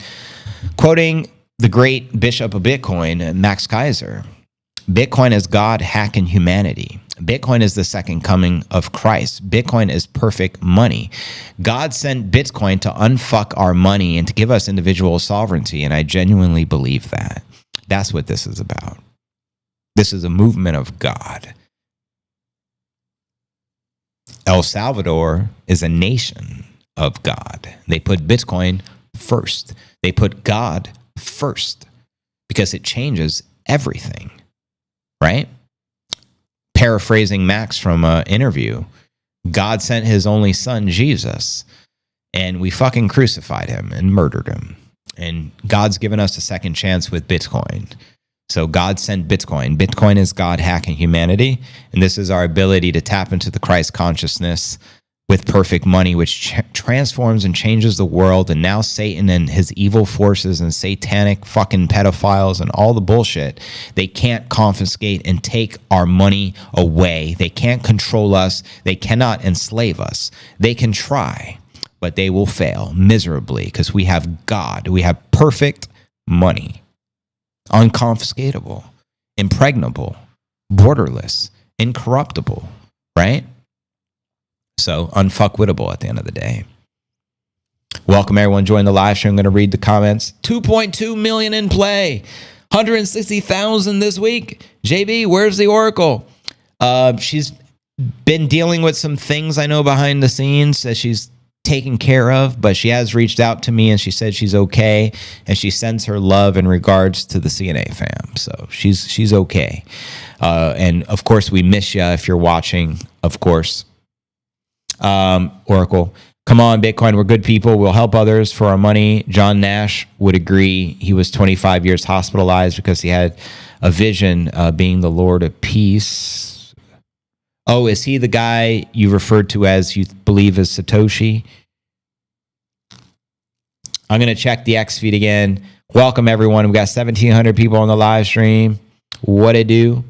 Quoting the great bishop of Bitcoin, Max Kaiser, Bitcoin is God hacking humanity. Bitcoin is the second coming of Christ. Bitcoin is perfect money. God sent Bitcoin to unfuck our money and to give us individual sovereignty, and I genuinely believe that. That's what this is about. This is a movement of God. El Salvador is a nation of God. They put Bitcoin first. They put God first because it changes everything, right? Paraphrasing Max from an interview, God sent his only son, Jesus, and we fucking crucified him and murdered him. And God's given us a second chance with Bitcoin. So God sent Bitcoin. Bitcoin is God hacking humanity, and this is our ability to tap into the Christ consciousness with perfect money, which transforms and changes the world. And now Satan and his evil forces and satanic fucking pedophiles and all the bullshit, they can't confiscate and take our money away. They can't control us. They cannot enslave us. They can try, but they will fail miserably because we have God. We have perfect money, unconfiscatable, impregnable, borderless, incorruptible, right? So unfuckwittable at the end of the day. Welcome everyone join the live stream. I'm going to read the comments. 2.2 million in play. 160,000 this week. JB, where's the Oracle? She's been dealing with some things I know behind the scenes that she's taken care of, but she has reached out to me and she said she's okay, and she sends her love in regards to the CNA fam. So she's okay. And of course we miss you if you're watching, of course. Oracle, come on, Bitcoin, we're good people. We'll help others for our money. John Nash would agree. He was 25 years hospitalized because he had a vision, being the Lord of Peace. Oh, is he the guy you referred to as you believe is Satoshi? I'm going to check the X feed again. Welcome, everyone. We've got 1,700 people on the live stream. What it do?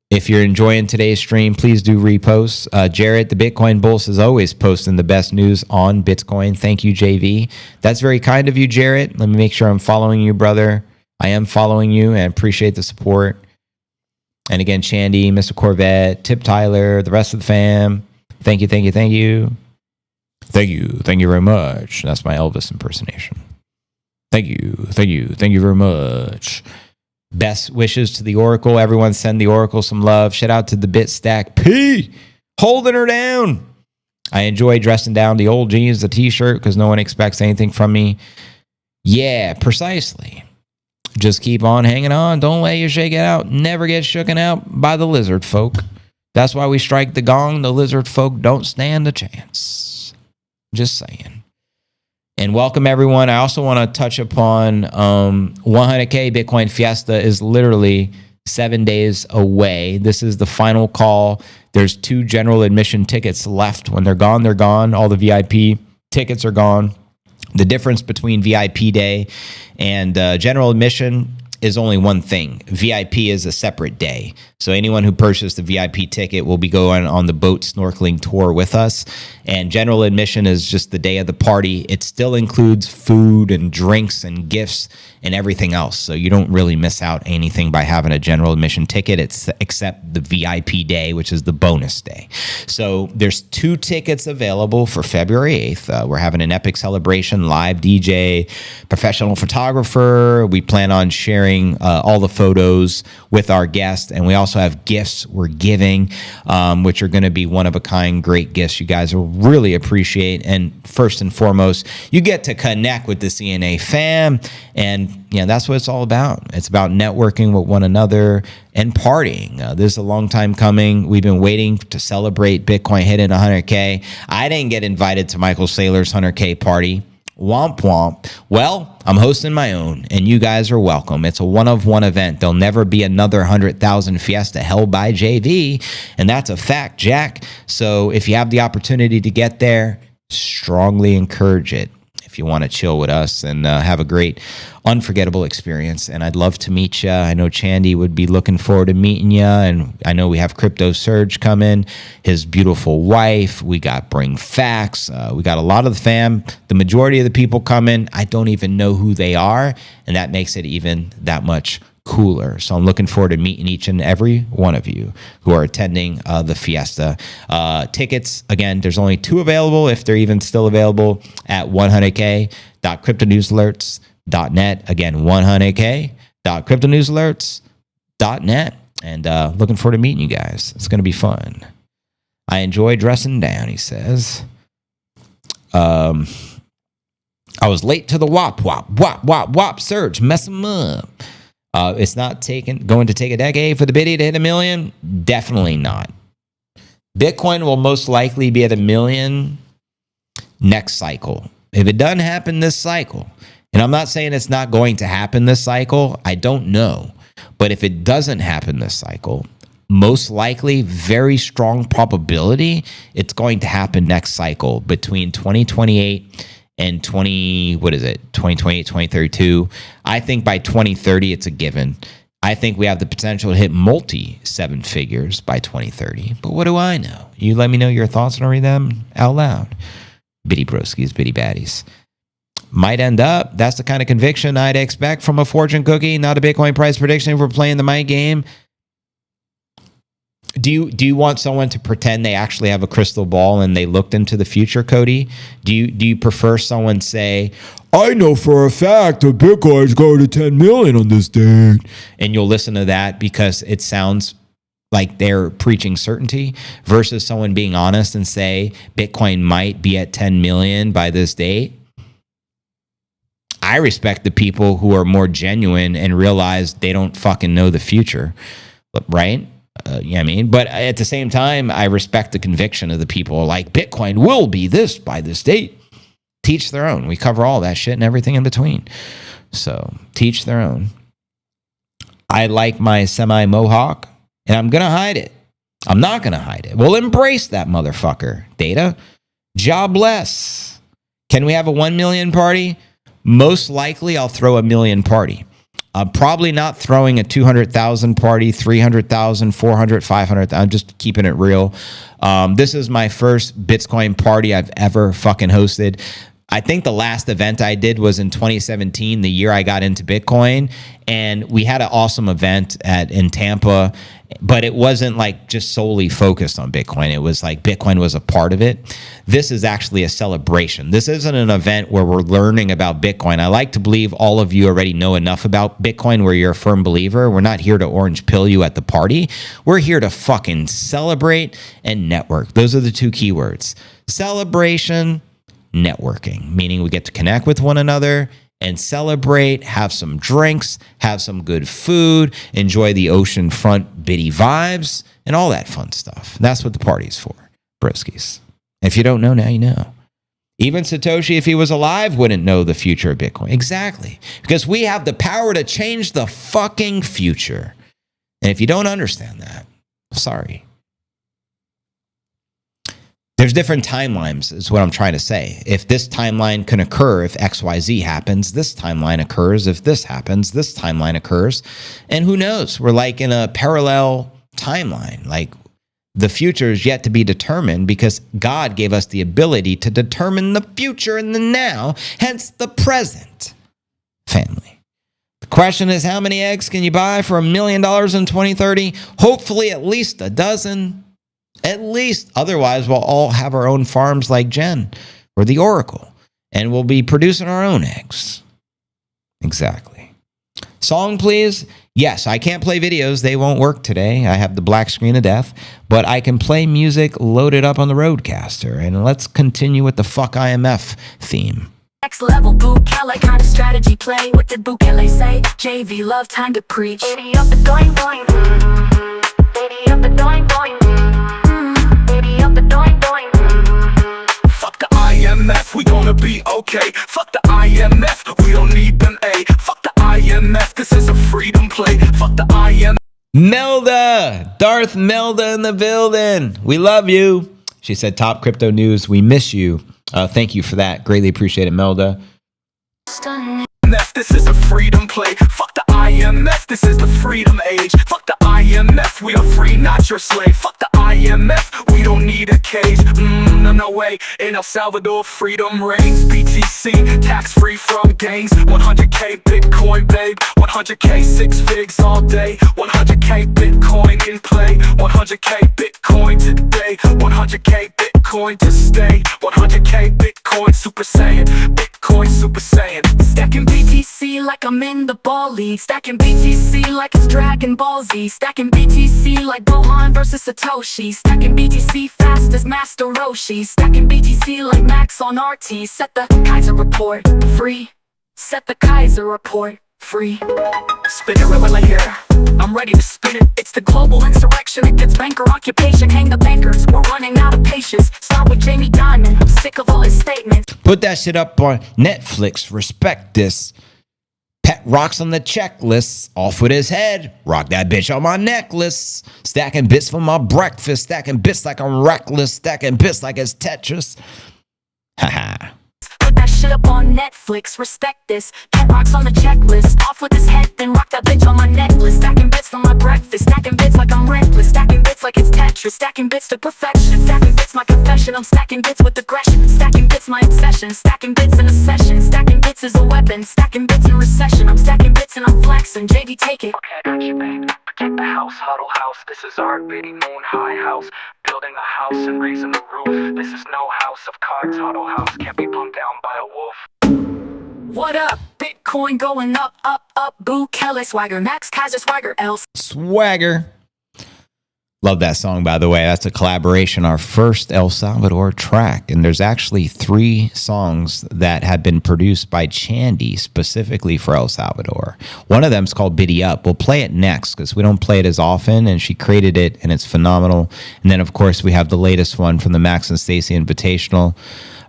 If you're enjoying today's stream, please do repost. Jarrett, the Bitcoin Bulls, is always posting the best news on Bitcoin. Thank you, JV. That's very kind of you, Jarrett. Let me make sure I'm following you, brother. I am following you and appreciate the support. And again, Shandy, Mr. Corvette, Tip Tyler, the rest of the fam. Thank you, thank you, thank you. Thank you. Thank you very much. That's my Elvis impersonation. Thank you. Thank you. Thank you very much. Best wishes to the Oracle. Everyone send the Oracle some love. Shout out to the Bitstack P, holding her down. I enjoy dressing down the old jeans, the t-shirt, because no one expects anything from me. Yeah, precisely. Just keep on hanging on. Don't let you shake it out. Never get shooken out by the lizard folk. That's why we strike the gong. The lizard folk don't stand a chance. Just saying. And welcome, everyone. I also want to touch upon 100K Bitcoin Fiesta is literally 7 days away. This is the final call. There's 2 general admission tickets left. When they're gone, they're gone. All the VIP tickets are gone. The difference between VIP day and general admission is only one thing. VIP is a separate day. So anyone who purchased the VIP ticket will be going on the boat snorkeling tour with us. And general admission is just the day of the party. It still includes food and drinks and gifts and everything else. So you don't really miss out anything by having a general admission ticket, except the VIP day, which is the bonus day. So there's 2 tickets available for February 8th. We're having an epic celebration, live DJ, professional photographer. We plan on sharing all the photos with our guests. And we also have gifts we're giving, which are going to be one-of-a-kind great gifts you guys will really appreciate. And first and foremost, you get to connect with the CNA fam. And that's what it's all about. It's about networking with one another and partying. This is a long time coming. We've been waiting to celebrate Bitcoin hitting 100K. I didn't get invited to Michael Saylor's 100K party. Womp womp. Well, I'm hosting my own, and you guys are welcome. It's a one-of-one event. There'll never be another 100,000 Fiesta held by JV, and that's a fact, Jack. So if you have the opportunity to get there, strongly encourage it. If you want to chill with us and have a great, unforgettable experience. And I'd love to meet you. I know Chandy would be looking forward to meeting you. And I know we have Crypto Surge coming, his beautiful wife. We got Bring Facts. We got a lot of the fam. The majority of the people coming, I don't even know who they are. And that makes it even that much cooler. So I'm looking forward to meeting each and every one of you who are attending the Fiesta. Tickets, again, there's only 2 available, if they're even still available, at 100k.cryptonewsalerts.net. Again, 100k.cryptonewsalerts.net. And looking forward to meeting you guys. It's going to be fun. I enjoy dressing down, he says. I was late to the wop surge. Mess them up. It's not going to take a decade for the Bitty to hit 1 million? Definitely not. Bitcoin will most likely be at 1 million next cycle. If it doesn't happen this cycle, and I'm not saying it's not going to happen this cycle, I don't know. But if it doesn't happen this cycle, most likely, very strong probability, it's going to happen next cycle between 2028 and 2028, 2032. I think by 2030, it's a given. I think we have the potential to hit multi 7 figures by 2030. But what do I know? You let me know your thoughts and I'll read them out loud. Bitty broskies, bitty baddies. Might end up. That's the kind of conviction I'd expect from a fortune cookie, not a Bitcoin price prediction if we're playing the mic game. Do you want someone to pretend they actually have a crystal ball and they looked into the future, Cody? Do you prefer someone say, I know for a fact that Bitcoin's going to 10 million on this date, and you'll listen to that because it sounds like they're preaching certainty, versus someone being honest and say Bitcoin might be at 10 million by this date? I respect the people who are more genuine and realize they don't fucking know the future, right? I mean, but at the same time, I respect the conviction of the people like Bitcoin will be this by this date. Teach their own. We cover all that shit and everything in between. So teach their own. I like my semi-mohawk, and I'm going to hide it. I'm not going to hide it. We'll embrace that motherfucker. Data. Jobless. Can we have a 1 million party? Most likely, I'll throw a million party. I'm probably not throwing a 200,000 party, 300,000, 400, 500. I'm just keeping it real. This is my first Bitcoin party I've ever fucking hosted. I think the last event I did was in 2017, the year I got into Bitcoin, and we had an awesome event in Tampa, but it wasn't like just solely focused on Bitcoin. It was like Bitcoin was a part of it. This is actually a celebration. This isn't an event where we're learning about Bitcoin. I like to believe all of you already know enough about Bitcoin where you're a firm believer. We're not here to orange pill you at the party. We're here to fucking celebrate and network. Those are the two keywords. Celebration, networking, meaning we get to connect with one another and celebrate, have some drinks, have some good food, enjoy the oceanfront bitty vibes, and all that fun stuff. That's what the party's for, broskies. If you don't know, now you know. Even Satoshi, if he was alive, wouldn't know the future of Bitcoin. Exactly. Because we have the power to change the fucking future. And if you don't understand that, sorry. There's different timelines is what I'm trying to say. If this timeline can occur, if XYZ happens, this timeline occurs. If this happens, this timeline occurs. And who knows? We're like in a parallel timeline. Like the future is yet to be determined because God gave us the ability to determine the future in the now, hence the present. Family. The question is, how many eggs can you buy for $1 million in 2030? Hopefully at least a dozen. At least. Otherwise, we'll all have our own farms like Jen or the Oracle, and we'll be producing our own eggs. Exactly. Song, please. Yes, I can't play videos. They won't work today. I have the black screen of death, but I can play music loaded up on the Roadcaster. And let's continue with the fuck IMF theme. Next level Bukele kind of strategy play. What did Bukele say? JV love time to preach. Baby up the doing doing. Baby up the doing doing. Baby up the doing doing. Fuck the IMF, we gonna be okay. Fuck the IMF, we don't need them, A. Fuck the IMF, this is a freedom play. Fuck the IMF. Melda, Darth Melda in the building. We love you. She said, top crypto news. We miss you. Thank you for that. Greatly appreciate it, Melda. This is a freedom play. Fuck the IMF, this is the freedom age. Fuck the IMF, we are free, not your slave. Fuck the IMF, we don't need a cage. No way, in El Salvador freedom reigns. BTC, tax free from gains. 100k Bitcoin, babe. 100k 6 figs all day. 100k Bitcoin in play. 100k Bitcoin today. 100k Bitcoin to stay. 100k Bitcoin Super Saiyan. Bitcoin Super Saiyan. Stacking BTC like I'm in the ball league. Stacking BTC like it's Dragon Ball Z. Stacking BTC like Gohan versus Satoshi. Stacking BTC fast as Master Roshi. Stacking BTC like Max on RT. Set the Kaiser report free. Set the Kaiser report free. Spin it right here. I'm ready to spin it. It's the global insurrection against banker occupation. Hang the bankers, we're running out of patience. Start with Jamie Dimon, I'm sick of all his statements. Put that shit up on Netflix. Respect this. that rocks on the checklist. Off with his head. Rock that bitch on my necklace. Stacking bits for my breakfast. Stacking bits like I'm reckless. Stacking bits like it's Tetris. Haha. Put that shit up on Netflix, respect this. Cat rocks on the checklist. Off with his head, then rock that bitch on my necklace. Stacking bits for my breakfast. Stacking bits like I'm reckless. Stacking bits like it's Tetris. Stacking bits to perfection. Stacking bits my confession. I'm stacking bits with aggression. Stacking bits my obsession. Stacking bits in a session. Stacking bits is a weapon. Stacking bits in recession. I'm stacking bits and I'm flexing. JV, take it. Okay, I got you, babe. Protect the house, huddle house. This is our bitty moon high house. Building a house and raising the roof. This is no house of cards, huddle house. Can't be blown down by a wolf. What up? Bitcoin going up, up, up. Boo, Kelly, Swagger, Max, Kaiser, Swagger, else. Swagger. Love that song, by the way. That's a collaboration, our first El Salvador track. And there's actually 3 songs that have been produced by Chandy specifically for El Salvador. One of them is called Biddy Up. We'll play it next because we don't play it as often. And she created it and it's phenomenal. And then, of course, we have the latest one from the Max and Stacy Invitational.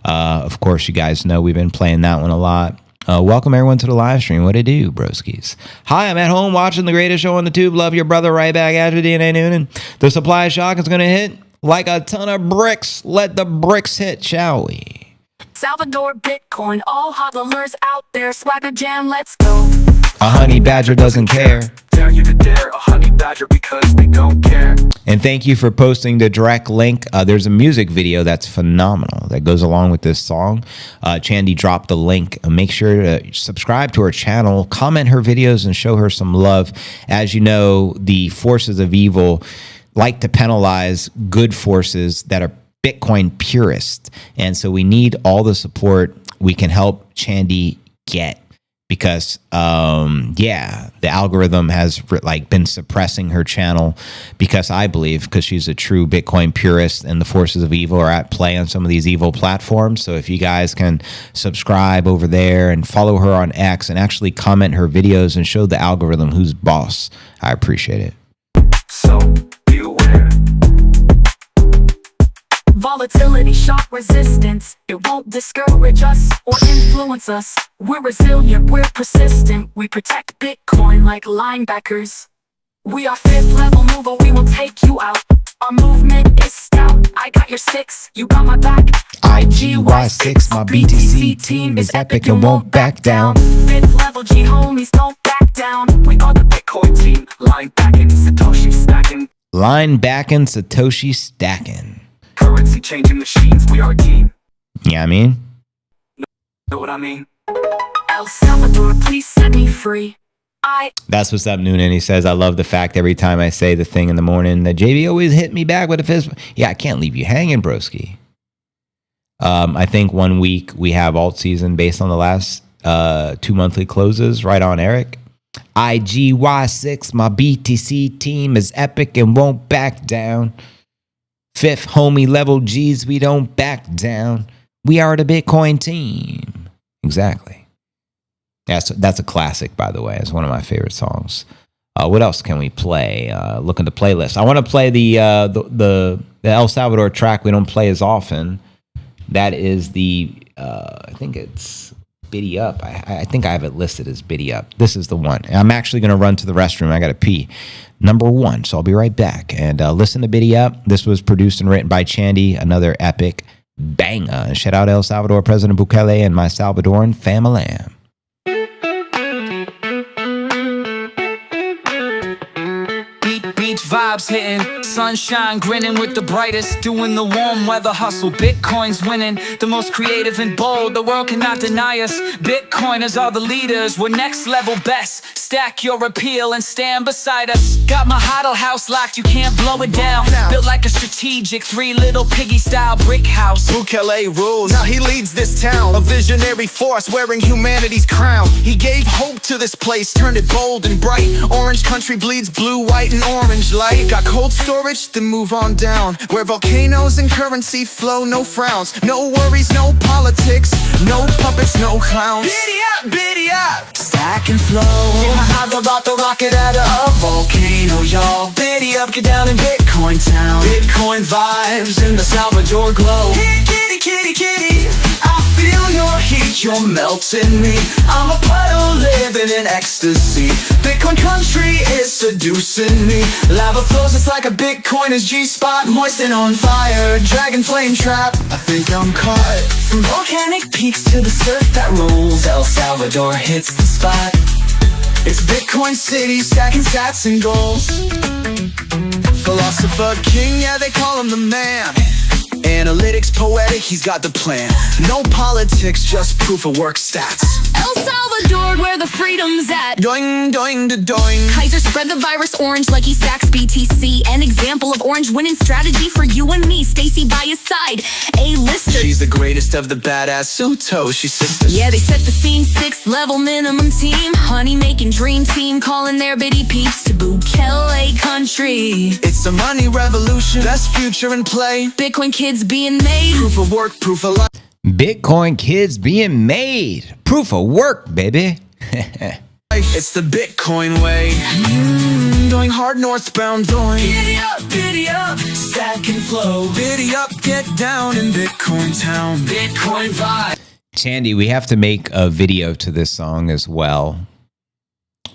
Of course, you guys know we've been playing that one a lot. Welcome everyone to the live stream. What it do, broskies? Hi, I'm at home watching the greatest show on the tube. Love your brother right back at you, DNA Noonan. The supply shock is going to hit like a ton of bricks. Let the bricks hit, shall we? Salvador Bitcoin, all hodlers out there. Swagger jam, let's go. A honey badger doesn't care. Dare you to dare a honey badger because they don't care. And thank you for posting the direct link. There's a music video that's phenomenal that goes along with this song. Chandy dropped the link. Make sure to subscribe to her channel, comment her videos, and show her some love. As you know, the forces of evil like to penalize good forces that are Bitcoin purists. And so we need all the support we can help Chandy get. Because, the algorithm has been suppressing her channel because I believe because she's a true Bitcoin purist and the forces of evil are at play on some of these evil platforms. So if you guys can subscribe over there and follow her on X and actually comment her videos and show the algorithm who's boss, I appreciate it. So, be aware. Volatility, shock resistance. It won't discourage us or influence us. We're resilient, we're persistent. We protect Bitcoin like linebackers. We are 5th level mover, we will take you out. Our movement is stout. I got your 6, you got my back. IGY6, my BTC team is epic and won't back down. 5th level G homies, don't back down. We are the Bitcoin team. Line backing, Satoshi stacking. Line backing, Satoshi stacking. Currency changing machines, we are a team. Yeah, I mean? Know what I mean? El Salvador, please set me free. That's what's up, Noonan. He says, I love the fact every time I say the thing in the morning that JB always hit me back with a fist. Yeah, I can't leave you hanging, broski. I think 1 week we have alt season based on the last 2 monthly closes. Right on, Eric. IGY6, my BTC team is epic and won't back down. 5th homie level G's, we don't back down. We are the Bitcoin team. Exactly. That's a classic, by the way. It's one of my favorite songs. What else can we play? Look at the playlist. I want to play the El Salvador track we don't play as often. That is the, I think it's Biddy Up. I think I have it listed as Biddy Up. This is the one. I'm actually going to run to the restroom. I got to pee. Number 1, so I'll be right back. And listen to Biddy Up. This was produced and written by Chandy, another epic banger. And shout out El Salvador, President Bukele, and my Salvadoran family. Beach vibes hitting, sunshine grinning with the brightest, doing the warm weather hustle. Bitcoin's winning, the most creative and bold. The world cannot deny us. Bitcoiners are the leaders. We're next level best. Stack your appeal and stand beside us. Got my hodl house locked, you can't blow it down. Built like a strategic 3 little piggy style brick house. Bukele rules, now he leads this town. A visionary force wearing humanity's crown. He gave hope to this place, turned it bold and bright. Orange country bleeds blue, white, and orange light. Got cold storage, then move on down. Where volcanoes and currency flow, no frowns. No worries, no politics, no puppets, no clowns. Biddy up, Stack and flow. I'm about to rock it out of a volcano, y'all. Biddy up, get down in Bitcoin town. Bitcoin vibes in the Salvador glow. kitty, kitty, kitty, I feel your heat, you're melting me. I'm a puddle living in ecstasy. Bitcoin country is seducing me. Lava flows, it's like a Bitcoiner's G-spot. Moist and on fire, dragon flame trap. I think I'm caught. From volcanic peaks to the surf that rolls, El Salvador hits the spot. It's Bitcoin City, stacking sats and goals. Philosopher king, yeah, they call him the man. Analytics poetic, he's got the plan. No politics, just proof of work stats. El Salvador, where the freedom's at. Doing, doing, da doing. Kaiser spread the virus orange like he stacks BTC. An example of orange winning strategy for you and me. Stacy by his side, A-lister. She's the greatest of the badass Suto, she's sisters. Yeah, they set the scene, 6th level minimum team. Honey making dream team, calling their bitty peeps to Bukele country. It's a money revolution, best future in play. Bitcoin kids being made. Proof of work, proof of life. Bitcoin kids being made. Proof of work, baby. It's the Bitcoin way. Doing hard northbound, doing. Giddy up, stack and flow. Biddy up, get down in Bitcoin town. Bitcoin vibe. Chandy, we have to make a video to this song as well.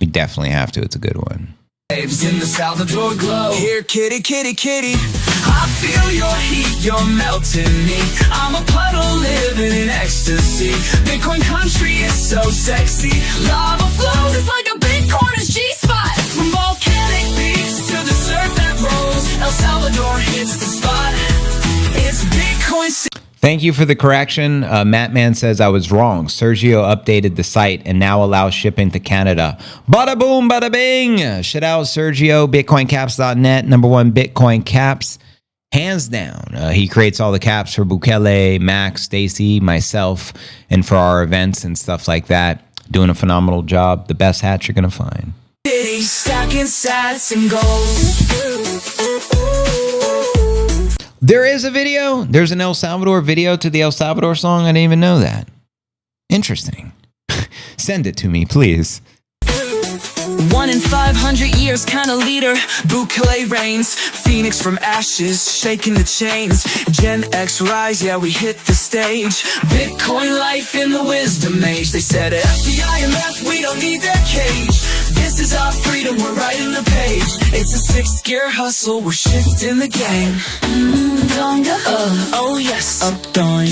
We definitely have to. It's a good one. Waves in the Salvador glow. Here, kitty, kitty, kitty. I feel your heat, you're melting me. I'm a puddle living in ecstasy. Bitcoin country is so sexy. Lava flows, it's like a Bitcoiner's G-spot. From volcanic peaks to the surf that rolls, El Salvador hits the spot. It's Bitcoin City. Thank you for the correction. Mattman says I was wrong. Sergio updated the site and now allows shipping to Canada. Bada boom, bada bing. Shout out Sergio, bitcoincaps.net, #1 Bitcoin caps. Hands down. He creates all the caps for Bukele, Max, Stacy, myself, and for our events and stuff like that. Doing a phenomenal job. The best hats you're going to find. Stacking sats and goals. There is a video. There's an El Salvador video to the El Salvador song. I didn't even know that. Interesting. Send it to me, please. 1 in 500 years kind of leader. Bukele reigns, phoenix from ashes, shaking the chains. Gen X rise, yeah, we hit the stage. Bitcoin life in the wisdom age. They said at the IMF, we don't need their cage. This is our freedom, we're writing the page. It's a 6th gear hustle, we're shifting the game. Oh yes. Up, doing.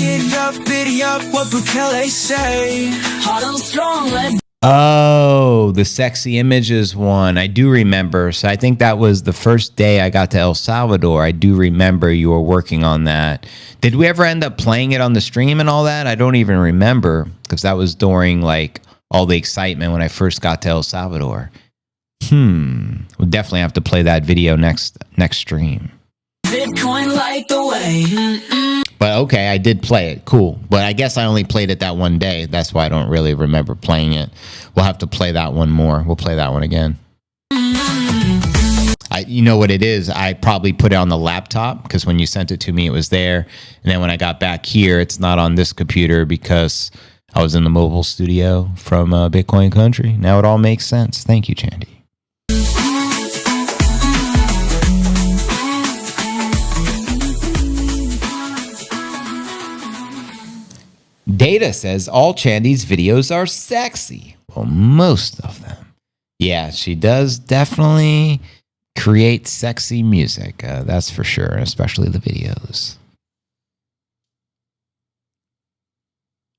Biddy up, what Bukele say? Hot and strong, let Oh, the sexy images one. I do remember. So I think that was the first day I got to El Salvador. I do remember you were working on that. Did we ever end up playing it on the stream and all that? I don't even remember because that was during like all the excitement when I first got to El Salvador. We'll definitely have to play that video next stream. Bitcoin light the way. But okay, I did play it. Cool. But I guess I only played it that one day. That's why I don't really remember playing it. We'll have to play that one more. We'll play that one again. You know what it is? I probably put it on the laptop because when you sent it to me, it was there. And then when I got back here, it's not on this computer because I was in the mobile studio from Bitcoin Country. Now it all makes sense. Thank you, Chandy. Data says all Chandy's videos are sexy. Well, most of them. Yeah, she does definitely create sexy music. That's for sure, especially the videos.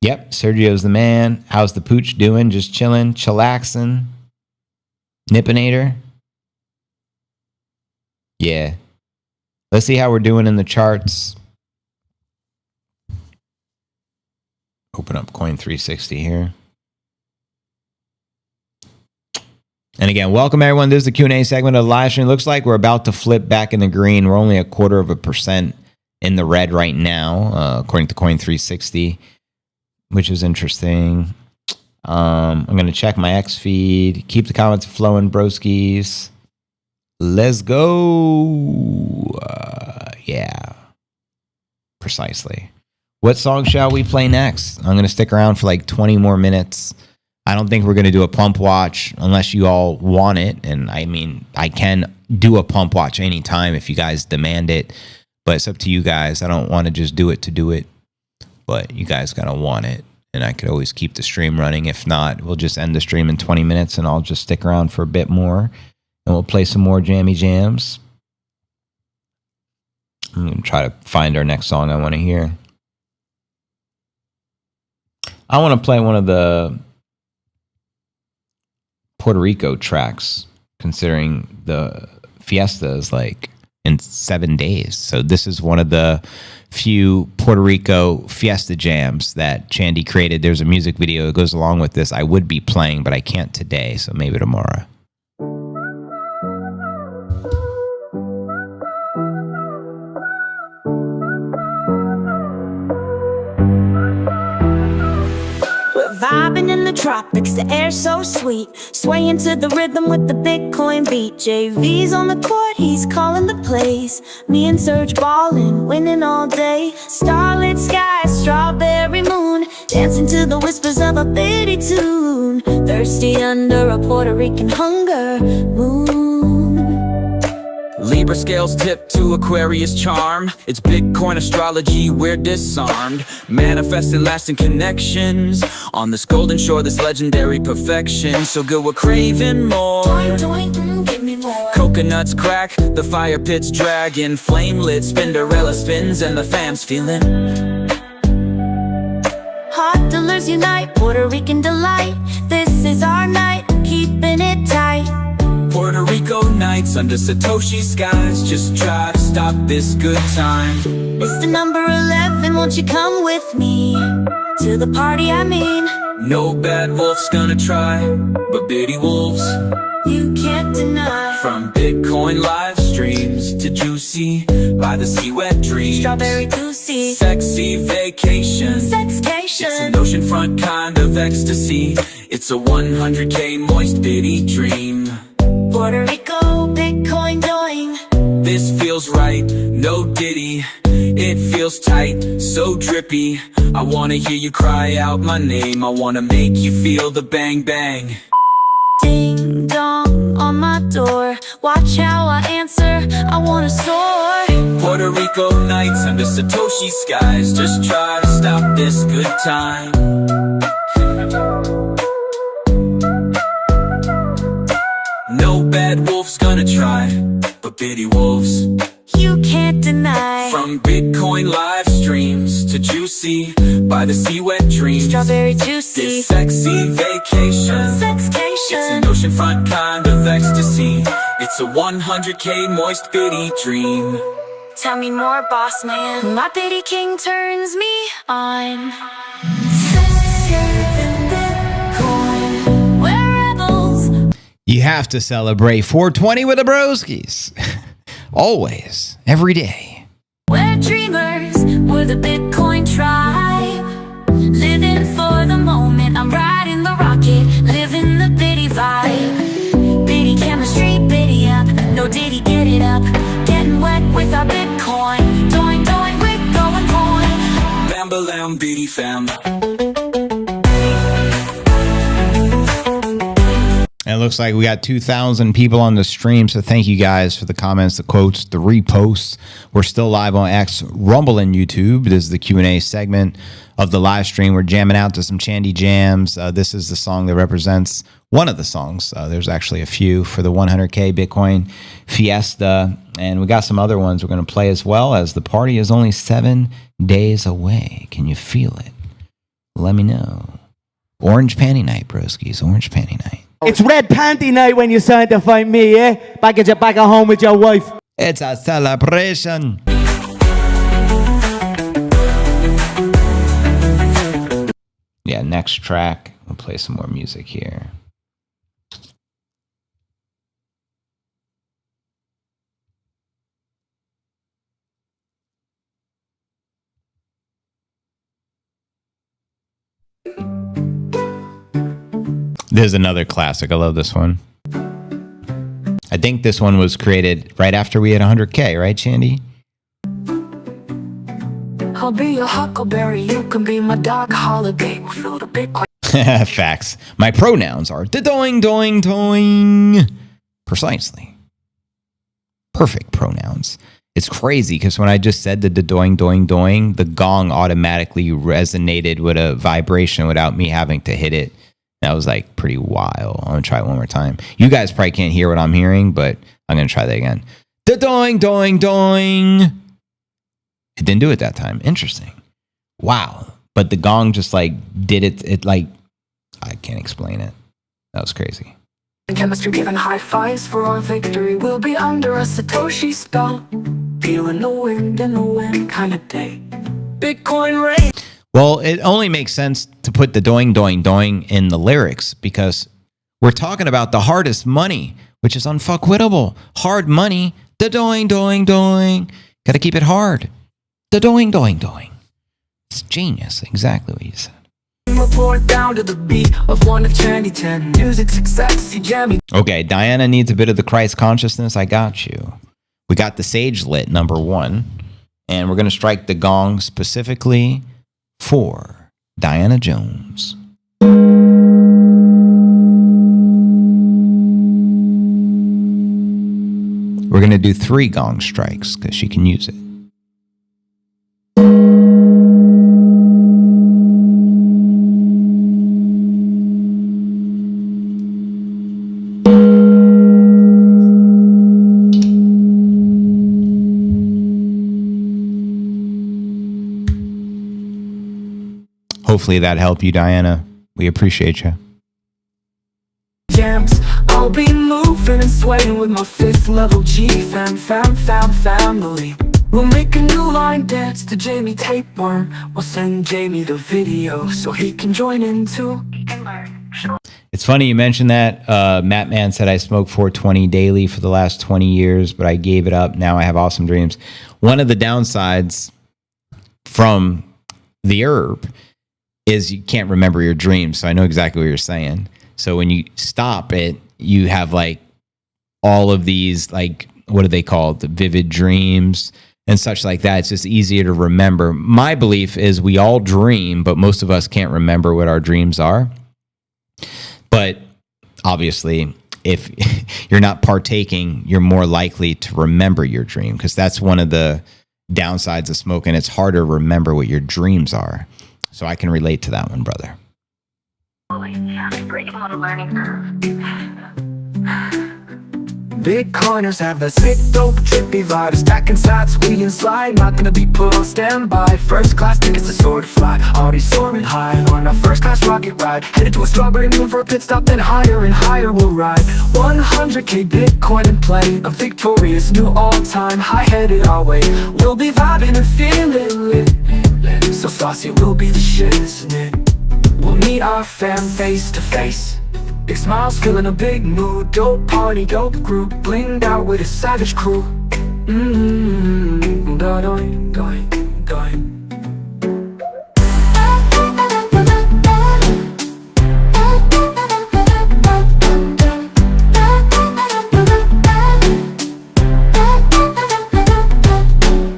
Yep, Sergio's the man. How's the pooch doing? Just chilling, chillaxing. Nippinator. Yeah. Let's see how we're doing in the charts. Open up Coin 360 here. And again, welcome everyone. This is the Q&A segment of the live stream. Looks like we're about to flip back in the green. We're only 0.25% in the red right now, according to Coin 360, which is interesting. I'm going to check my X feed. Keep the comments flowing, broskies. Let's go. Yeah, precisely. What song shall we play next? I'm going to stick around for like 20 more minutes. I don't think we're going to do a pump watch unless you all want it. And I mean, I can do a pump watch anytime if you guys demand it. But it's up to you guys. I don't want to just do it to do it. But you guys got to want it. and I could always keep the stream running. If not, we'll just end the stream in 20 minutes and I'll just stick around for a bit more and we'll play some more jammy jams. I'm going to try to find our next song I want to hear. I want to play one of the Puerto Rico tracks, considering the fiesta is like in 7 days. So this is one of the few Puerto Rico fiesta jams that Chandy created. There's a music video that goes along with this. I would be playing, but I can't today, so maybe tomorrow. Vibing in the tropics, the air so sweet. Swaying to the rhythm with the Bitcoin beat. JV's on the court, he's calling the plays. Me and Serge ballin', winning all day. Starlit sky, strawberry moon, dancing to the whispers of a bitty tune. Thirsty under a Puerto Rican hunger moon. Libra scales tip to Aquarius charm. It's Bitcoin astrology, we're disarmed. Manifesting lasting connections on this golden shore, this legendary perfection. So good we're craving more. Give me more. Coconuts crack, the fire pit's dragging. Flame lit, Spinderella spins and the fam's feeling. Hot dealers unite, Puerto Rican delight. This is our night, keeping it tight. Puerto Rico nights under Satoshi skies. Just try to stop this good time. It's the number 11, won't you come with me to the party I mean? No bad wolf's gonna try, but bitty wolves You can't deny. from Bitcoin live streams to juicy by the sea wet dreams. Strawberry juicy, Sexy vacation. It's an sexcation. oceanfront kind of ecstasy. It's a 100K moist bitty dream. Puerto Rico, Bitcoin doing. This feels right, no ditty. It feels tight, so drippy. I wanna hear you cry out my name. I wanna make you feel the bang bang. Ding dong on my door. Watch how I answer, I wanna soar. Puerto Rico nights under Satoshi skies. Just try to stop this good time. No bad wolf's gonna try, but bitty wolves You can't deny. from Bitcoin live streams to juicy by the sea wet dreams. Strawberry juicy, This sexy vacation. It's an sexcation. oceanfront kind of ecstasy. It's a 100K moist bitty dream. Tell me more, boss man. My bitty king turns me on. Serving Bitcoin. We're rebels. You have to celebrate 420 with the broskies. Always, every day. We're dreamers. We're the Bitcoin tribe. Living for the moment. I'm riding the rocket. Living the bitty vibe. Bitty chemistry, bitty up. No diddy, get it up. Getting wet with our Bitcoin. Doing, we're going point. Bambalam bitty fam. And it looks like we got 2,000 people on the stream. So thank you guys for the comments, the quotes, the reposts. We're still live on X, Rumble, and YouTube. This is the Q&A segment of the live stream. We're jamming out to some Chandy jams. This is the song that represents one of the songs. There's actually a few for the 100K Bitcoin Fiesta. And we got some other ones we're going to play as well, as the party is only 7 days away. Can you feel it? Let me know. Orange panty night, broskies. Orange panty night. It's red panty night when you sanctify me, eh? Back at home with your wife. It's a celebration. Yeah, next track. We'll play some more music here. There's another classic. I love this one. I think this one was created right after we had 100K, right, Chandy? I'll be your huckleberry, you can be my dog holiday. We'll fill the Bitcoin. Facts. My pronouns are da-doing, doing, doing. Precisely. Perfect pronouns. It's crazy because when I just said the doing, doing, doing, the gong automatically resonated with a vibration without me having to hit it. That was like pretty wild. I'm going to try it one more time. You guys probably can't hear what I'm hearing, but I'm going to try that again. The doing, doing, doing. It didn't do it that time. Interesting. Wow. But the gong just like did it. It like, I can't explain it. That was crazy. Chemistry giving high fives for our victory. We'll be under a Satoshi spell. Feeling the wind in the wind kind of day. Bitcoin rain. Well, it only makes sense to put the doing, doing, doing in the lyrics because we're talking about the hardest money, which is unfuckwittable. Hard money. The doing, doing, doing. Got to keep it hard. The doing, doing, doing. It's genius. Exactly what you said. Report down to the beat of one of Chandy 10. Music success, see jammy. Okay, Diana needs a bit of the Christ consciousness. I got you. We got the sage lit, number 1. And we're going to strike the gong specifically for Diana Jones. We're going to do 3 gong strikes because she can use it. Hopefully that helped you, Diana. We appreciate you. Jams, I'll be moving and swaying with my 5th level G family. We'll make a new line dance to Jamie Tapeworm. We'll send Jamie the video so he can join in too. It's funny you mentioned that. Matt Man said I smoked 420 daily for the last 20 years, but I gave it up. Now I have awesome dreams. One of the downsides from the herb is you can't remember your dreams. So I know exactly what you're saying. So when you stop it, you have like all of these, like, what are they called? The vivid dreams and such like that. It's just easier to remember. My belief is we all dream, but most of us can't remember what our dreams are. But obviously, if you're not partaking, you're more likely to remember your dream because that's one of the downsides of smoking. It's harder to remember what your dreams are. So I can relate to that one, brother. Breaking on a learning curve. Bitcoiners have the sick, dope, trippy vibe. Stacking sats, we and slide. Not gonna be put on standby. First class tickets to soar to fly. Already soaring high on a first class rocket ride. Headed to a strawberry moon for a pit stop. Then higher and higher we'll ride. 100k Bitcoin in play. A victorious new all-time high headed our way. We'll be vibing and feeling lit. So saucy, we'll be the shit, isn't it? We'll meet our fam face to face. Big smiles, feeling a big mood. Dope party, dope group, blinged out with a savage crew. Doing, doing, doing.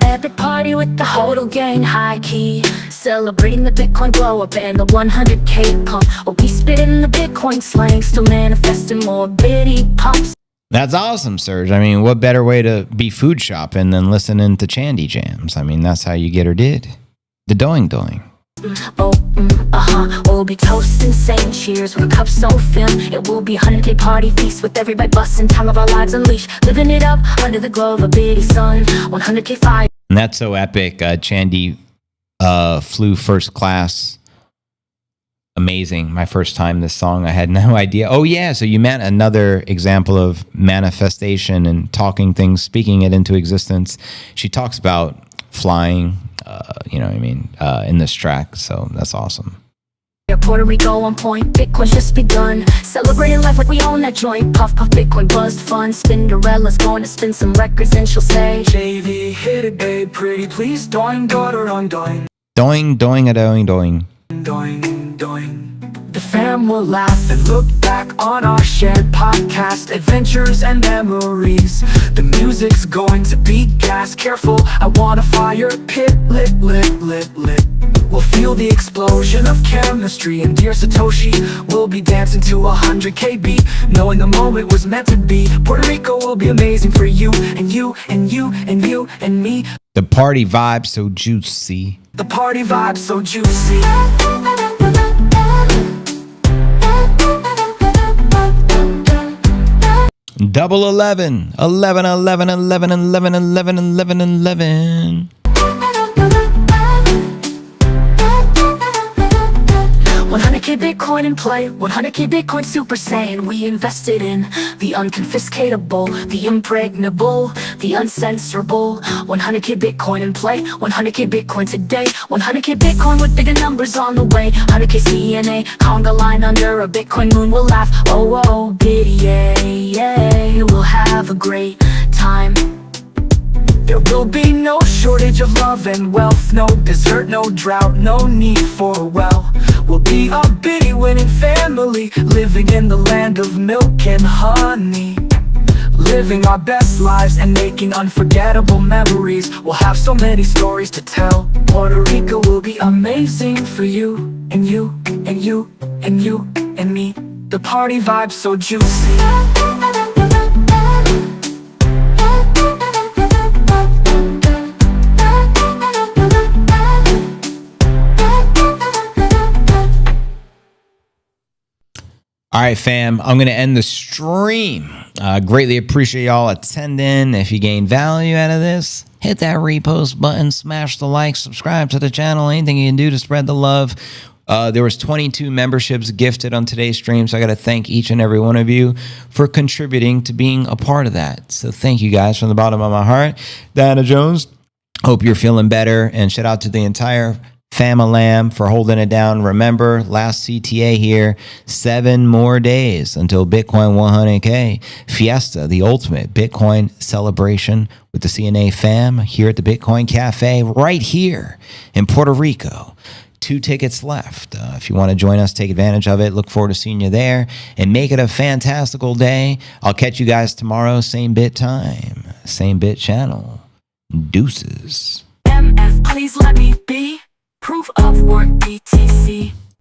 Epic party with the hodl gang, high key. Celebrating the Bitcoin blow up and the 100k pump. Oh, we spitting the Bitcoin slang, still manifesting more bitty pumps. That's awesome, Serge. I mean, what better way to be food shopping than listening to Chandy jams? I mean, that's how you get her did. The doing. We'll be toasting, saying cheers with a cup so filled. It will be 100k party feast with everybody busting, time of our lives unleashed. Living it up under the glow of a bitty sun. 100k fire. And that's so epic. Chandy flew first class. Amazing. My first time this song, I had no idea. Oh yeah, so you meant another example of manifestation and talking things, speaking it into existence. She talks about flying, you know what I mean, in this track. So that's awesome. Puerto Rico on point, Bitcoin's just begun. Celebrating life like we own that joint. Puff, puff, Bitcoin buzzed fun. Spinderella's going to spin some records and she'll say, JV, hit it, babe, pretty please. Doing, daughter on doing. Doing. Doing. The fam will laugh and look back on our shared podcast, adventures and memories. The music's going to be gas, careful, I want a fire pit lit, lit, lit, lit. We'll feel the explosion of chemistry, and dear Satoshi, we'll be dancing to 100K beat, knowing the moment was meant to be. Puerto Rico will be amazing for you, and you, and you, and you, and me. The party vibe so juicy. The party vibe so juicy. Double 11, 11, 11, 11, 11, 11, 11, 11. 100K Bitcoin in play, 100K Bitcoin Super Saiyan. We invested in the unconfiscatable, the impregnable, the uncensorable. 100K Bitcoin in play, 100K Bitcoin today, 100K Bitcoin with bigger numbers on the way. 100K CNA, conga line under a Bitcoin moon. We'll laugh, oh oh, giddy, yay, we'll have a great time. There will be no shortage of love and wealth, no desert, no drought, no need for a well. We'll be a bitty winning family, living in the land of milk and honey, living our best lives and making unforgettable memories. We'll have so many stories to tell. Puerto Rico will be amazing for you, and you, and you, and you, and me. The party vibe's so juicy. All right, fam, I'm going to end the stream. Greatly appreciate y'all attending. If you gain value out of this, hit that repost button, smash the like, subscribe to the channel, anything you can do to spread the love. There was 22 memberships gifted on today's stream, so I got to thank each and every one of you for contributing to being a part of that. So thank you guys from the bottom of my heart. Diana Jones, hope you're feeling better, and shout out to the entire Fam-a-lam for holding it down. Remember, last CTA here, 7 more days until Bitcoin 100K. Fiesta, the ultimate Bitcoin celebration with the CNA fam here at the Bitcoin Cafe right here in Puerto Rico. 2 tickets left. If you want to join us, take advantage of it. Look forward to seeing you there and make it a fantastical day. I'll catch you guys tomorrow, same bit time, same bit channel. Deuces. MF, please let me be proof of work, BTC.